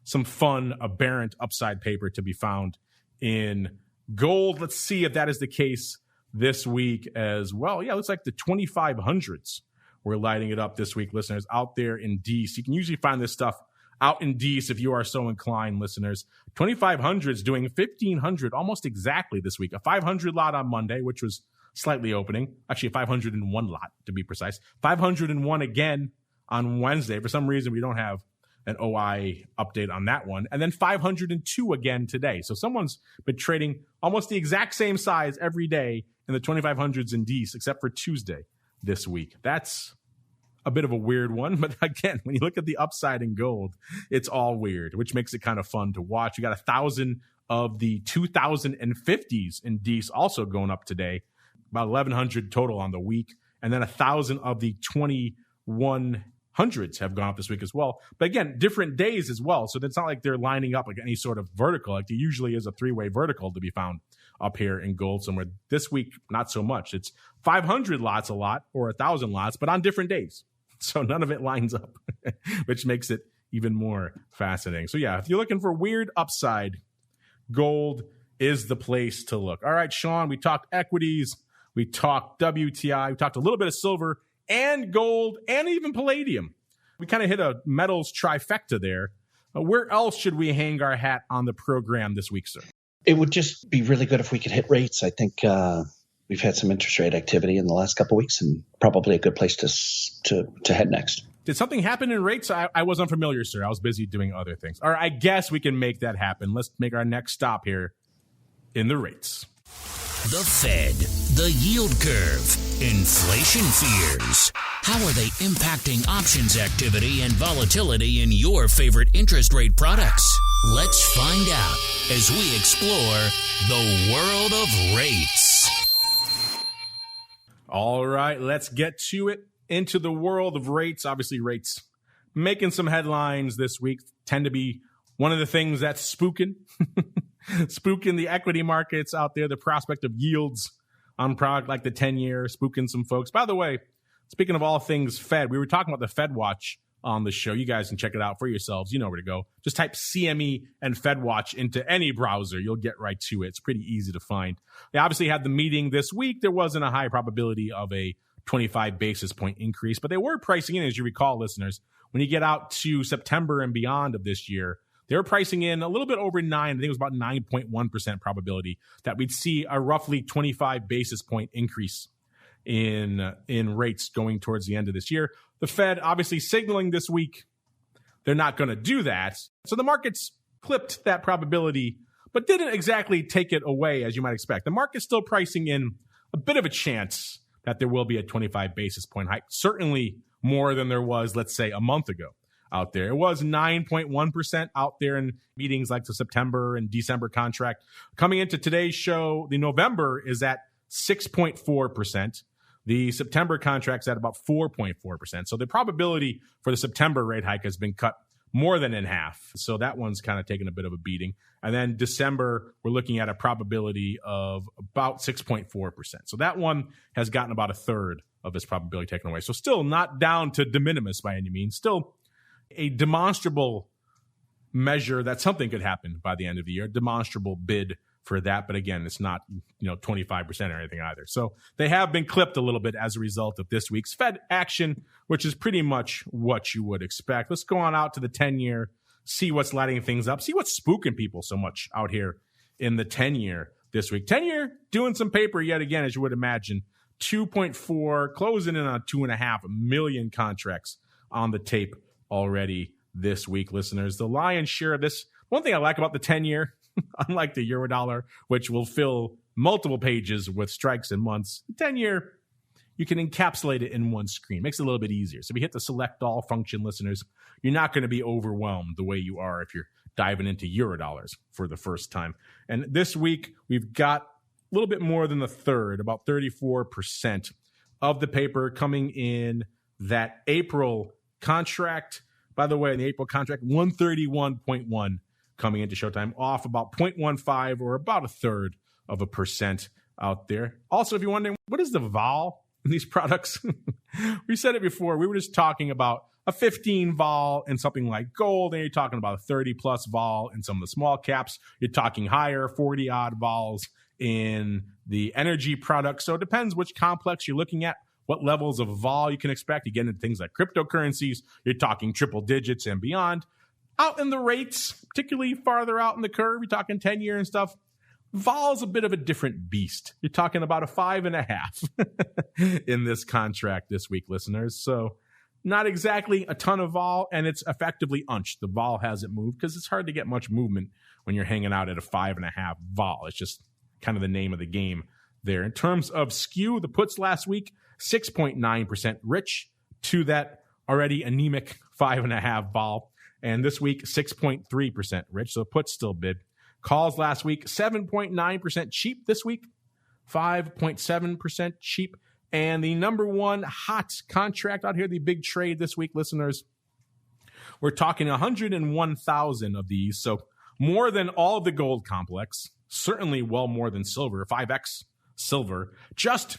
some fun, aberrant upside paper to be found in gold. Let's see if that is the case this week as well. Yeah, it looks like the 2,500s were lighting it up this week, listeners, out there in DC. You can usually find this stuff out in DC if you are so inclined, listeners. 2,500s doing 1,500 almost exactly this week. A 500 lot on Monday, which was slightly opening. Actually, a 501 lot to be precise. 501 again on Wednesday. For some reason, we don't have an OI update on that one. And then 502 again today. So someone's been trading almost the exact same size every day in the 2,500s in DC, except for Tuesday this week. That's a bit of a weird one. But again, when you look at the upside in gold, it's all weird, which makes it kind of fun to watch. You got 1,000 of the 2050s in DC also going up today, about 1,100 total on the week. And then 1,000 of the 2100s have gone up this week as well. But again, different days as well. So it's not like they're lining up like any sort of vertical. Like there usually is a three-way vertical to be found up here in gold somewhere. This week, not so much. It's 500 lots a lot or 1,000 lots, but on different days. So none of it lines up, which makes it even more fascinating. So yeah, if you're looking for weird upside, gold is the place to look. All right, Sean, we talked equities, we talked WTI, we talked a little bit of silver and gold and even palladium. We kind of hit a metals trifecta there. Where else should we hang our hat on the program this week, sir? It would just be really good if we could hit rates. I think we've had some interest rate activity in the last couple of weeks, and probably a good place to head next. Did something happen in rates? I was unfamiliar, sir. I was busy doing other things. All right, I guess we can make that happen. Let's make our next stop here in the rates. The Fed, the yield curve, inflation fears. How are they impacting options activity and volatility in your favorite interest rate products? Let's find out as we explore the world of rates. All right, let's get to it. Into the world of rates. Obviously, rates making some headlines this week tend to be one of the things that's spooking spooking the equity markets out there, the prospect of yields on product like the 10-year, spooking some folks. By the way, speaking of all things Fed, we were talking about the Fed Watch on the show. You guys can check it out for yourselves. You know where to go. Just type CME and Fed Watch into any browser. You'll get right to it. It's pretty easy to find. They obviously had the meeting this week. There wasn't a high probability of a 25 basis point increase, but they were pricing in, as you recall, listeners, when you get out to September and beyond of this year, they were pricing in a little bit over 9. I think it was about 9.1% probability that we'd see a roughly 25 basis point increase in rates going towards the end of this year. The Fed obviously signaling this week they're not going to do that. So the markets clipped that probability, but didn't exactly take it away, as you might expect. The market's still pricing in a bit of a chance that there will be a 25 basis point hike, certainly more than there was, let's say, a month ago out there. It was 9.1% out there in meetings like the September and December contract. Coming into today's show, the November is at 6.4%. The September contract's at about 4.4%. So the probability for the September rate hike has been cut more than in half. So that one's kind of taken a bit of a beating. And then December, we're looking at a probability of about 6.4%. So that one has gotten about a third of its probability taken away. So still not down to de minimis by any means. Still a demonstrable measure that something could happen by the end of the year. Demonstrable bid for that. But again, it's not, 25% or anything either. So they have been clipped a little bit as a result of this week's Fed action, which is pretty much what you would expect. Let's go on out to the 10-year, see what's lighting things up, see what's spooking people so much out here in the 10-year this week. 10-year doing some paper yet again, as you would imagine. 2.4, closing in on 2.5 million contracts on the tape already this week, listeners. The lion's share of this, one thing I like about the 10-year, unlike the Eurodollar, which will fill multiple pages with strikes and months, the 10-year, you can encapsulate it in one screen. Makes it a little bit easier. So if you hit the select all function, listeners, you're not going to be overwhelmed the way you are if you're diving into Eurodollars for the first time. And this week, we've got a little bit more than a third, about 34% of the paper coming in that April contract. By the way, in the April contract, 131.1 coming into showtime, off about 0.15 or about a third of a percent out there. Also, if you're wondering, what is the vol in these products? We said it before. We were just talking about a 15 vol in something like gold, and you're talking about a 30 plus vol in some of the small caps. You're talking higher, 40 odd vols in the energy products. So it depends which complex you're looking at, what levels of vol you can expect. You get into things like cryptocurrencies, you're talking triple digits and beyond. Out in the rates, particularly farther out in the curve, you're talking 10-year and stuff, vol's a bit of a different beast. You're talking about a 5.5 in this contract this week, listeners. So not exactly a ton of vol, and it's effectively unched. The vol hasn't moved because it's hard to get much movement when you're hanging out at a 5.5 vol. It's just kind of the name of the game there. In terms of skew, the puts last week, 6.9% rich to that already anemic 5.5 vol. And this week, 6.3% rich. So puts still bid. Calls last week, 7.9% cheap this week, 5.7% cheap. And the number one hot contract out here, the big trade this week, listeners, we're talking 101,000 of these. So more than all of the gold complex, certainly well more than silver, 5x silver, just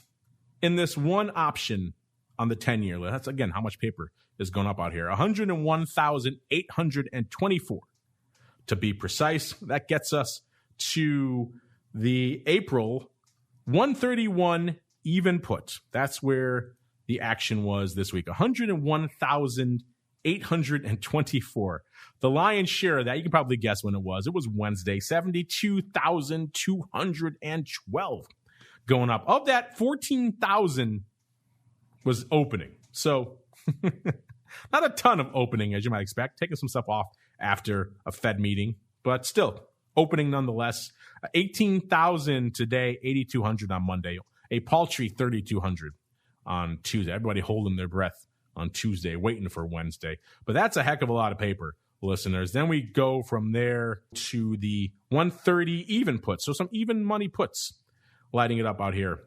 in this one option on the 10-year. That's, again, how much paper is going up out here. 101,824 to be precise. That gets us to the April 131 even put. That's where the action was this week. 101,824. The lion's share of that, you can probably guess when it was. It was Wednesday, 72,212 going up. Of that, 14,000 was opening. So not a ton of opening, as you might expect, taking some stuff off after a Fed meeting, but still opening nonetheless. 18,000 today, 8,200 on Monday, a paltry 3,200 on Tuesday. Everybody holding their breath on Tuesday, waiting for Wednesday. But that's a heck of a lot of paper, listeners. Then we go from there to the 130 even puts. So some even money puts lighting it up out here.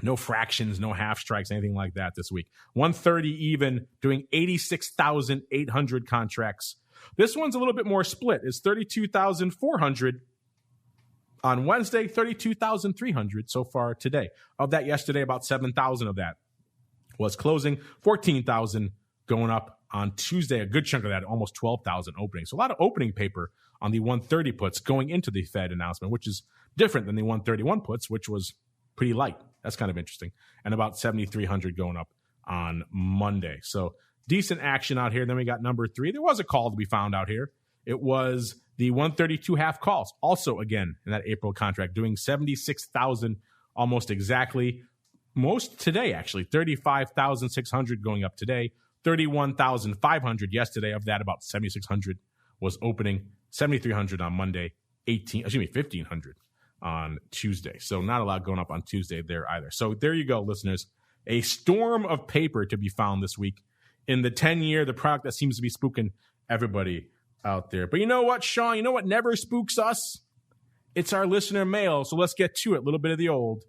No fractions, no half strikes, anything like that this week. 130 even, doing 86,800 contracts. This one's a little bit more split. It's 32,400 On Wednesday, 32,300 so far today. Of that yesterday, about 7,000 of that was closing. 14,000 going up on Tuesday. A good chunk of that, almost 12,000 opening. So a lot of opening paper on the 130 puts going into the Fed announcement, which is different than the 131 puts, which was pretty light. That's kind of interesting. And about 7,300 going up on Monday. So decent action out here. Then we got number 3. There was a call to be found out here. It was the 132 half calls, also again in that April contract, doing 76,000 almost exactly. Most today, actually, 35,600 going up today, 31,500 yesterday. Of that, about 7,600 was opening, 7,300 on Monday, 1,500 on Tuesday. So not a lot going up on Tuesday there either. So there you go, listeners. A storm of paper to be found this week in the 10-year, the product that seems to be spooking everybody out there. But you know what, Sean? You know what never spooks us? It's our listener mail. So let's get to it. A little bit of the old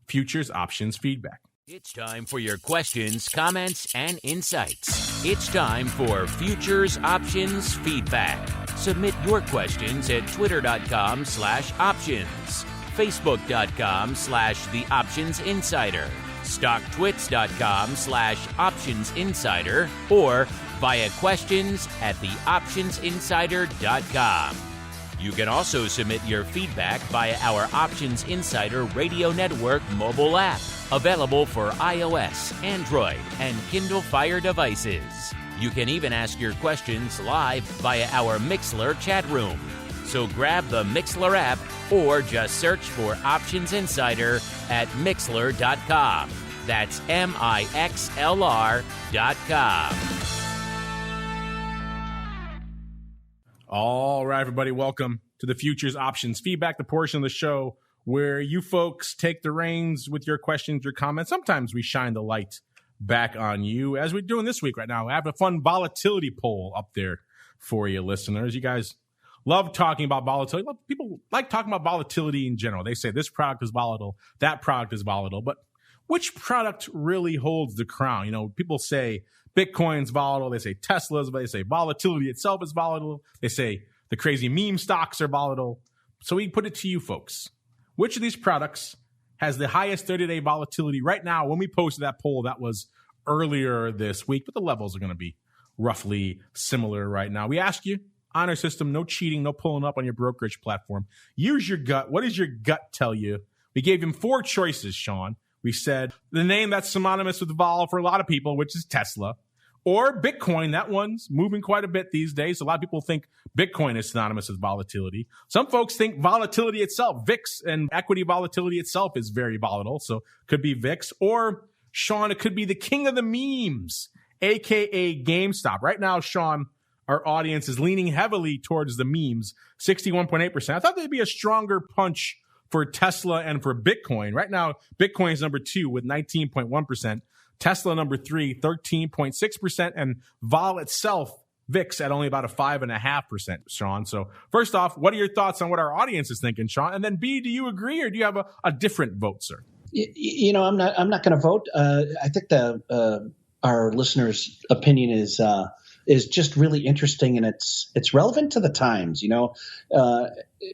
futures options feedback. It's time for your questions, comments, and insights. It's time for Futures Options Feedback. Submit your questions at twitter.com/options, facebook.com/The Options Insider, stocktwits.com/Options Insider, or via questions at theoptionsinsider.com. You can also submit your feedback via our Options Insider Radio Network mobile app, available for iOS, Android, and Kindle Fire devices. You can even ask your questions live via our Mixlr chat room. So grab the Mixlr app or just search for Options Insider at Mixlr.com. That's MIXLR.com. All right, everybody, welcome to the Futures Options Feedback, the portion of the show where you folks take the reins with your questions, your comments. Sometimes we shine the light back on you, as we're doing this week right now. I have a fun volatility poll up there for you, listeners. You guys love talking about volatility. People like talking about volatility in general. They say this product is volatile, that product is volatile, but which product really holds the crown? You know, people say Bitcoin's volatile. They say Tesla's, but they say volatility itself is volatile. They say the crazy meme stocks are volatile. So we put it to you folks. Which of these products has the highest 30-day volatility right now? When we posted that poll, that was earlier this week, but the levels are going to be roughly similar right now. We ask you, honor system, no cheating, no pulling up on your brokerage platform. Use your gut. What does your gut tell you? We gave him 4 choices, Sean. We said the name that's synonymous with vol for a lot of people, which is Tesla. Or Bitcoin. That one's moving quite a bit these days. A lot of people think Bitcoin is synonymous with volatility. Some folks think volatility itself, VIX and equity volatility itself is very volatile. So could be VIX. Or, Sean, it could be the king of the memes, a.k.a. GameStop. Right now, Sean, our audience is leaning heavily towards the memes, 61.8%. I thought there'd be a stronger punch for Tesla and for Bitcoin. Right now, Bitcoin is number 2 with 19.1%. Tesla number 3, 13.6%, and vol itself, VIX, at only about a 5.5%, Sean. So first off, what are your thoughts on what our audience is thinking, Sean? And then B, do you agree or do you have a different vote, sir? You know, I'm not going to vote. I think our listeners' opinion is just really interesting, and it's relevant to the times. You know,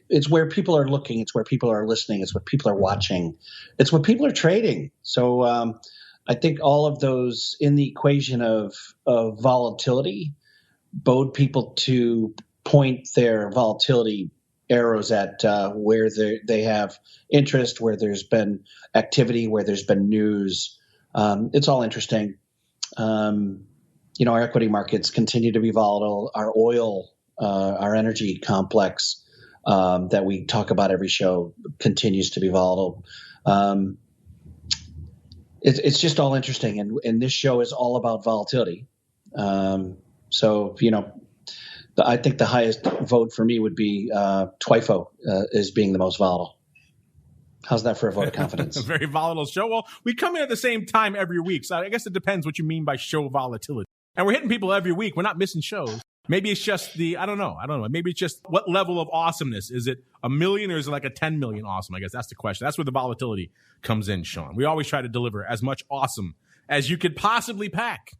it's where people are looking, it's where people are listening, it's what people are watching, it's what people are trading. So I think all of those in the equation of volatility bode people to point their volatility arrows at where they have interest, where there's been activity, where there's been news. It's all interesting. You know, our equity markets continue to be volatile. Our oil, our energy complex that we talk about every show continues to be volatile. It's just all interesting, and this show is all about volatility. So, you know, I think the highest vote for me would be TWIFO as being the most volatile. How's that for a vote of confidence? A very volatile show. Well, we come in at the same time every week, so I guess it depends what you mean by show volatility. And we're hitting people every week. We're not missing shows. Maybe it's just I don't know. Maybe it's just what level of awesomeness. Is it a million or is it like a 10 million awesome? I guess that's the question. That's where the volatility comes in, Sean. We always try to deliver as much awesome as you could possibly pack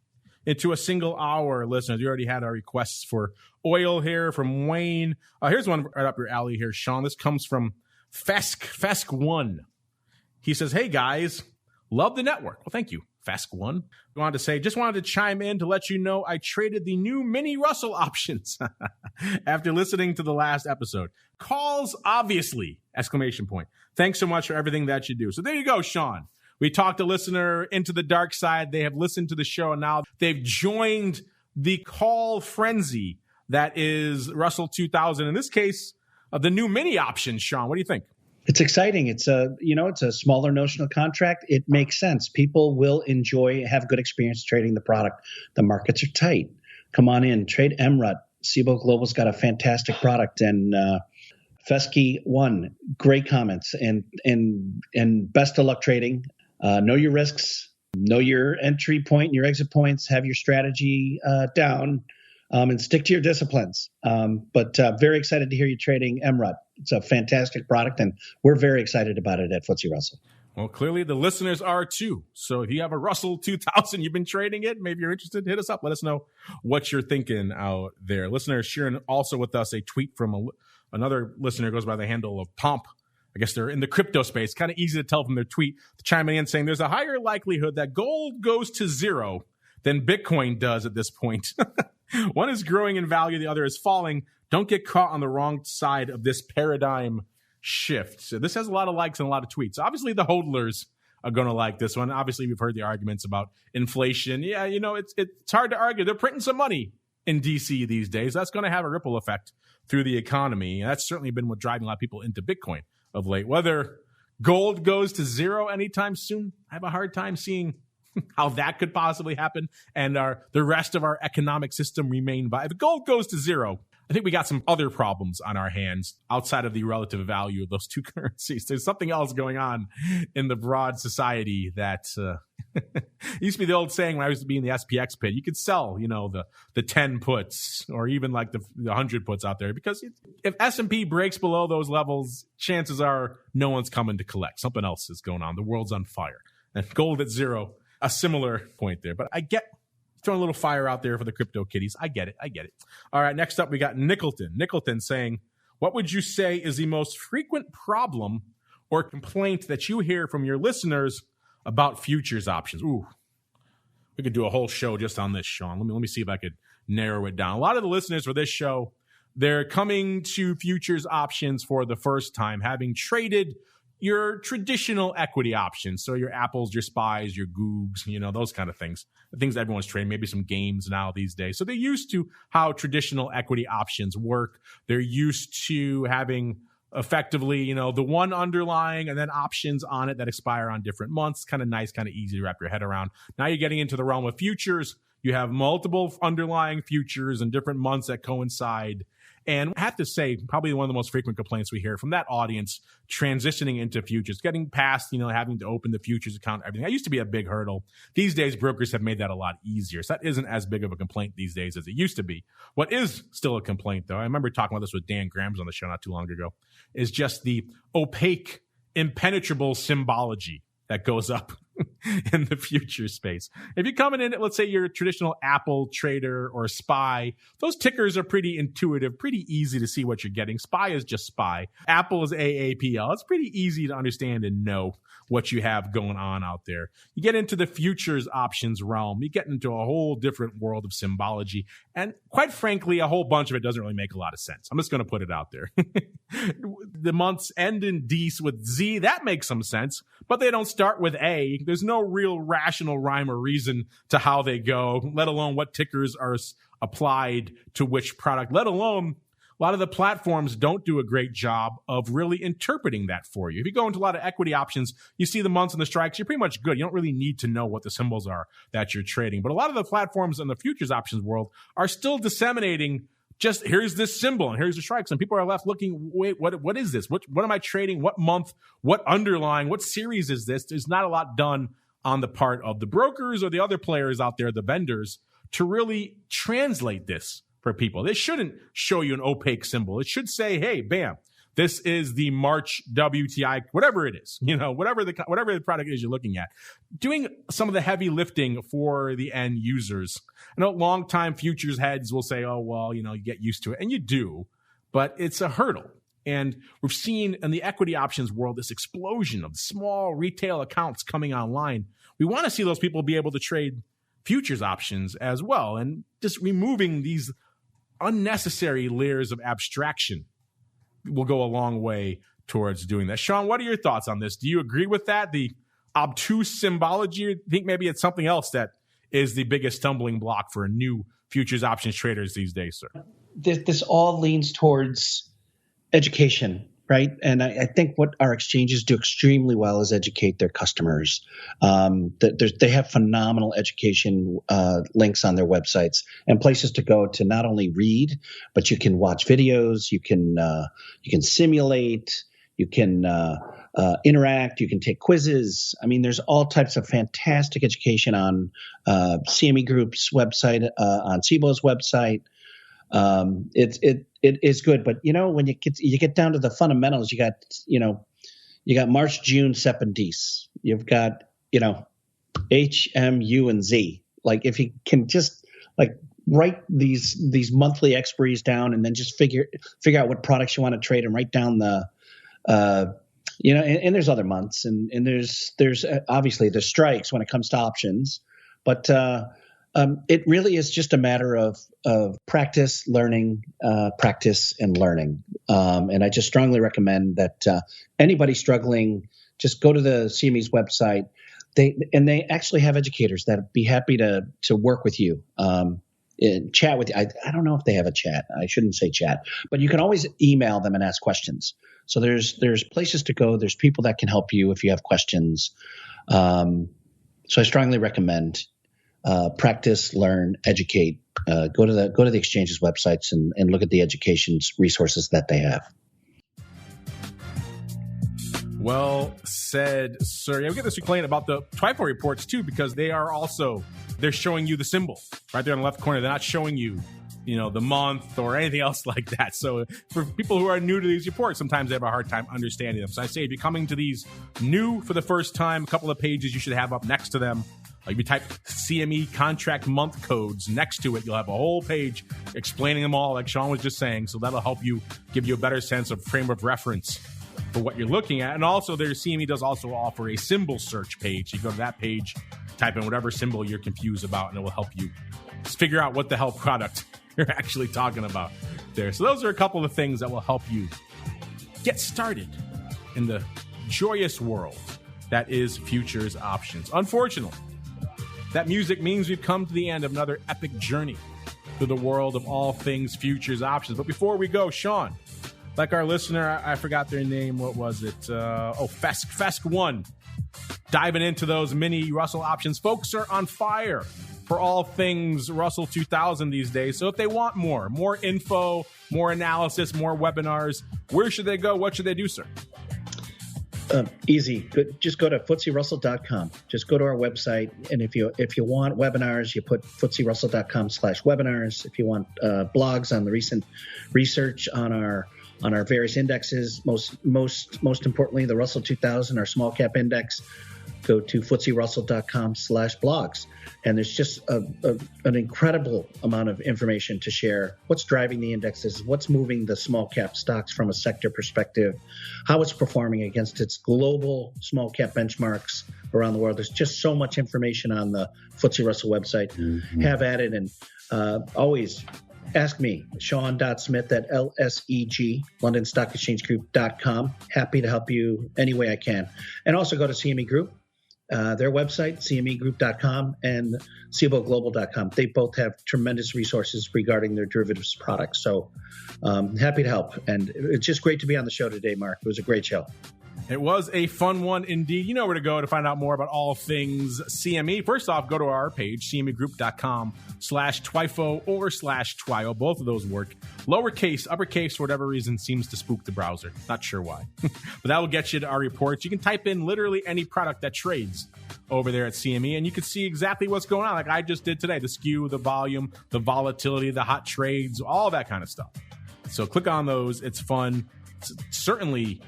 into a single hour, listeners. You already had our requests for oil here from Wayne. Here's one right up your alley here, Sean. This comes from Fesk1. He says, hey guys, love the network. Well, thank you, Fesk1. Go on to say, just wanted to chime in to let you know I traded the new mini Russell options after listening to the last episode. Calls, obviously, exclamation point. Thanks so much for everything that you do. So there you go, Sean. We talked a listener into the dark side. They have listened to the show, and now they've joined the call frenzy that is Russell 2000. In this case, the new mini options. Sean, what do you think? It's exciting. It's a smaller notional contract. It makes sense. People will have good experience trading the product. The markets are tight. Come on in, trade MRUT. Cboe Global's got a fantastic product, and Fesky1, great comments, and best of luck trading. Know your risks, know your entry point and your exit points, have your strategy down, and stick to your disciplines. But very excited to hear you trading MRUT. It's a fantastic product, and we're very excited about it at FTSE Russell. Well, clearly the listeners are too. So if you have a Russell 2000, you've been trading it, maybe you're interested, hit us up. Let us know what you're thinking out there. Listener sharing also with us a tweet from another listener goes by the handle of Pomp. I guess they're in the crypto space. Kind of easy to tell from their tweet, chiming in saying there's a higher likelihood that gold goes to zero than Bitcoin does at this point. One is growing in value, the other is falling. Don't get caught on the wrong side of this paradigm shift. So this has a lot of likes and a lot of tweets. Obviously, the hodlers are going to like this one. Obviously, we've heard the arguments about inflation. Yeah, it's hard to argue. They're printing some money in DC these days. That's going to have a ripple effect through the economy. And that's certainly been what driving a lot of people into Bitcoin of late. Whether gold goes to zero anytime soon, I have a hard time seeing how that could possibly happen, and the rest of our economic system remain viable. If gold goes to zero, I think we got some other problems on our hands outside of the relative value of those two currencies. There's something else going on in the broad society that used to be the old saying when I used to be in the SPX pit. You could sell, the 10 puts or even like the 100 puts out there, because if S&P breaks below those levels, chances are no one's coming to collect. Something else is going on. The world's on fire. And gold at zero, a similar point there. But I get throwing a little fire out there for the crypto kitties. I get it. All right, next up, we got Nickelton saying, what would you say is the most frequent problem or complaint that you hear from your listeners about futures options? Ooh, we could do a whole show just on this, Sean. Let me see if I could narrow it down. A lot of the listeners for this show, they're coming to futures options for the first time, having traded your traditional equity options. So your Apples, your SPYs, your Googs, those kind of things. The things that everyone's trading, maybe some games now these days. So they're used to how traditional equity options work. They're used to having effectively, the one underlying and then options on it that expire on different months. Kind of nice, kind of easy to wrap your head around. Now you're getting into the realm of futures. You have multiple underlying futures and different months that coincide. And I have to say, probably one of the most frequent complaints we hear from that audience transitioning into futures, getting past, having to open the futures account, everything. That used to be a big hurdle. These days, brokers have made that a lot easier. So that isn't as big of a complaint these days as it used to be. What is still a complaint, though, I remember talking about this with Dan Grams on the show not too long ago, is just the opaque, impenetrable symbology that goes up in the future space. If you're coming in, let's say you're a traditional Apple trader or SPY, those tickers are pretty intuitive, pretty easy to see what you're getting. SPY is just SPY. Apple is AAPL. It's pretty easy to understand and know what you have going on out there. You get into the futures options realm, you get into a whole different world of symbology. And quite frankly, a whole bunch of it doesn't really make a lot of sense. I'm just going to put it out there. The months end in D with Z. That makes some sense, but they don't start with A. There's no real rational rhyme or reason to how they go, let alone what tickers are applied to which product, let alone a lot of the platforms don't do a great job of really interpreting that for you. If you go into a lot of equity options, you see the months and the strikes, you're pretty much good. You don't really need to know what the symbols are that you're trading. But a lot of the platforms in the futures options world are still disseminating just here's this symbol and here's the strikes. And people are left looking, wait, what is this? What am I trading? What month? What underlying? What series is this? There's not a lot done on the part of the brokers or the other players out there, the vendors, to really translate this for people. They shouldn't show you an opaque symbol. It should say, hey, bam, this is the March WTI, whatever it is, whatever the product is you're looking at. Doing some of the heavy lifting for the end users. I know longtime futures heads will say, oh, well, you get used to it. And you do, but it's a hurdle. And we've seen in the equity options world this explosion of small retail accounts coming online. We want to see those people be able to trade futures options as well. And just removing these unnecessary layers of abstraction will go a long way towards doing that. Sean, what are your thoughts on this? Do you agree with that? The obtuse symbology, or do you think maybe it's something else that is the biggest stumbling block for new futures options traders these days, sir? This all leans towards education, right? And I think what our exchanges do extremely well is educate their customers. They have phenomenal education links on their websites and places to go to not only read, but you can watch videos, you can simulate, you can interact, you can take quizzes. I mean, there's all types of fantastic education on CME Group's website, on CBOE's website. It is good, but when you get down to the fundamentals, you got March, June, SEP and DEES. You've got H, M, U, and Z. Like if you can just write these monthly expiries down and then just figure out what products you want to trade and write down the and there's other months and there's obviously the strikes when it comes to options, but it really is just a matter of practice, learning, practice and learning. And I just strongly recommend that anybody struggling, just go to the CME's website. They actually have educators that would be happy to work with you, and chat with you. I don't know if they have a chat. I shouldn't say chat, but you can always email them and ask questions. So there's places to go. There's people that can help you if you have questions. So I strongly recommend practice, learn, educate. Go to the exchanges websites and look at the education resources that they have. Well said, sir. Yeah, we get this complaint about the TWIFO reports too, because they're showing you the symbol right there in the left corner. They're not showing you, the month or anything else like that. So for people who are new to these reports, sometimes they have a hard time understanding them. So I say if you're coming to these new for the first time, a couple of pages you should have up next to them. Like you type CME contract month codes next to it, you'll have a whole page explaining them all, like Sean was just saying. So that'll help you give you a better sense of frame of reference for what you're looking at. And also CME does also offer a symbol search page. You go to that page, type in whatever symbol you're confused about, and it will help you figure out what the hell product you're actually talking about there. So those are a couple of things that will help you get started in the joyous world that is futures options. Unfortunately, that music means we've come to the end of another epic journey through the world of all things futures options. But before we go, Sean, like our listener, I forgot their name. What was it? Fesk1. Diving into those mini Russell options. Folks are on fire for all things Russell 2000 these days. So if they want more info, more analysis, more webinars, where should they go? What should they do, sir? Easy. Just go to FTSERussell.com. Just go to our website. And if you want webinars, you put FTSERussell.com/webinars. If you want blogs on the recent research on our various indexes, most importantly, the Russell 2000, our small cap index, go to FTSERussell.com/blogs. And there's just an incredible amount of information to share. What's driving the indexes, what's moving the small cap stocks from a sector perspective, how it's performing against its global small cap benchmarks around the world. There's just so much information on the FTSE Russell website. Mm-hmm. Have at it, and always ask me, Sean.Smith at LSEG, London Stock Exchange Group.com. Happy to help you any way I can. And also go to CME Group, their website, CMEGroup.com, and CBOEglobal.com. They both have tremendous resources regarding their derivatives products. So happy to help. And it's just great to be on the show today, Mark. It was a great show. It was a fun one indeed. You know where to go to find out more about all things CME. First off, go to our page, CMEgroup.com/TWIFO or /TWIO. Both of those work. Lowercase, uppercase, for whatever reason, seems to spook the browser. Not sure why. But that will get you to our reports. You can type in literally any product that trades over there at CME, and you can see exactly what's going on, like I just did today. The skew, the volume, the volatility, the hot trades, all that kind of stuff. So click on those. It's fun. It's certainly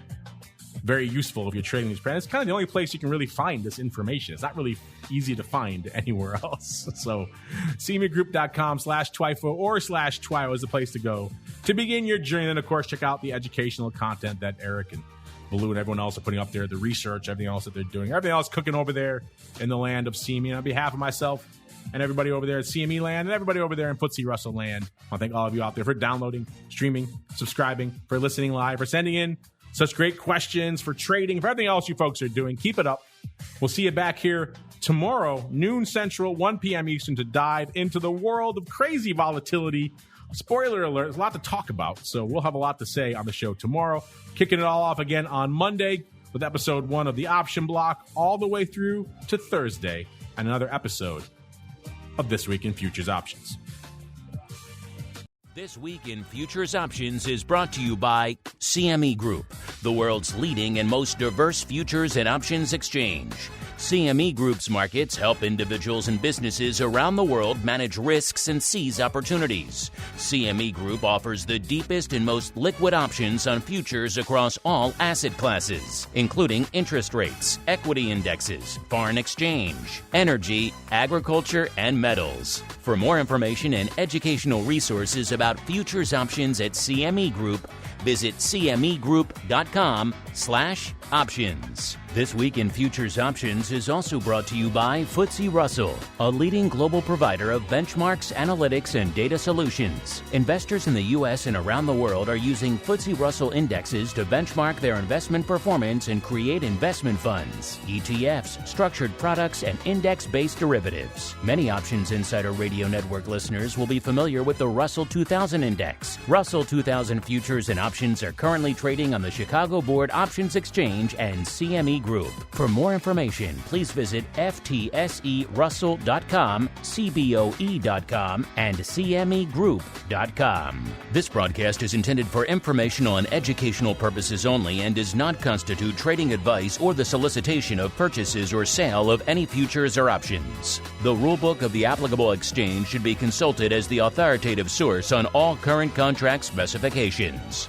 very useful if you're trading these brands. It's kind of the only place you can really find this information. It's not really easy to find anywhere else. So cmegroup.com/TWIFO or /TWIO is the place to go to begin your journey. And of course, check out the educational content that Eric and Baloo and everyone else are putting up there, the research, everything else that they're doing, everything else cooking over there in the land of CME. And on behalf of myself and everybody over there at CME land and everybody over there in FTSE Russell land, I want to thank all of you out there for downloading, streaming, subscribing, for listening live, for sending in such great questions, for trading, for everything else you folks are doing. Keep it up. We'll see you back here tomorrow, noon Central, 1 p.m. Eastern, to dive into the world of crazy volatility. Spoiler alert, there's a lot to talk about, so we'll have a lot to say on the show tomorrow. Kicking it all off again on Monday with episode 1 of the Option Block, all the way through to Thursday, and another episode of This Week in Futures Options. This Week in Futures Options is brought to you by CME Group, the world's leading and most diverse futures and options exchange. CME Group's markets help individuals and businesses around the world manage risks and seize opportunities. CME Group offers the deepest and most liquid options on futures across all asset classes, including interest rates, equity indexes, foreign exchange, energy, agriculture, and metals. For more information and educational resources about futures options at CME Group, visit cmegroup.com/options. This Week in Futures Options is also brought to you by FTSE Russell, a leading global provider of benchmarks, analytics, and data solutions. Investors in the U.S. and around the world are using FTSE Russell indexes to benchmark their investment performance and create investment funds, ETFs, structured products, and index-based derivatives. Many Options Insider Radio Network listeners will be familiar with the Russell 2000 Index. Russell 2000 futures and options are currently trading on the Chicago Board Options Exchange and CME Group. For more information, please visit ftserussell.com, cboe.com, and cmegroup.com. This broadcast is intended for informational and educational purposes only and does not constitute trading advice or the solicitation of purchases or sale of any futures or options. The rulebook of the applicable exchange should be consulted as the authoritative source on all current contract specifications.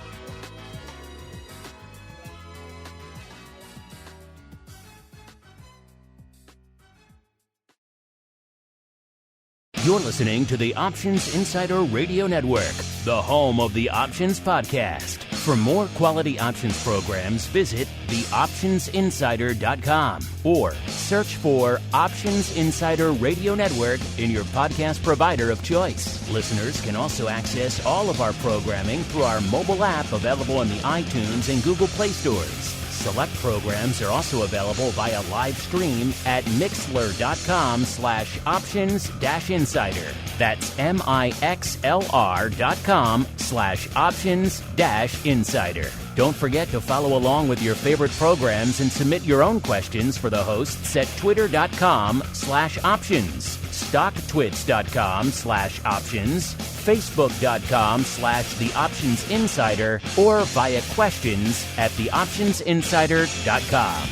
You're listening to the Options Insider Radio Network, the home of the Options Podcast. For more quality options programs, visit theoptionsinsider.com or search for Options Insider Radio Network in your podcast provider of choice. Listeners can also access all of our programming through our mobile app available in the iTunes and Google Play stores. Select programs are also available via live stream at mixlr.com/options-insider. That's mixlr.com/options-insider. Don't forget to follow along with your favorite programs and submit your own questions for the hosts at twitter.com/options, stocktwits.com/options, facebook.com/theoptionsinsider, or via questions at theoptionsinsider.com.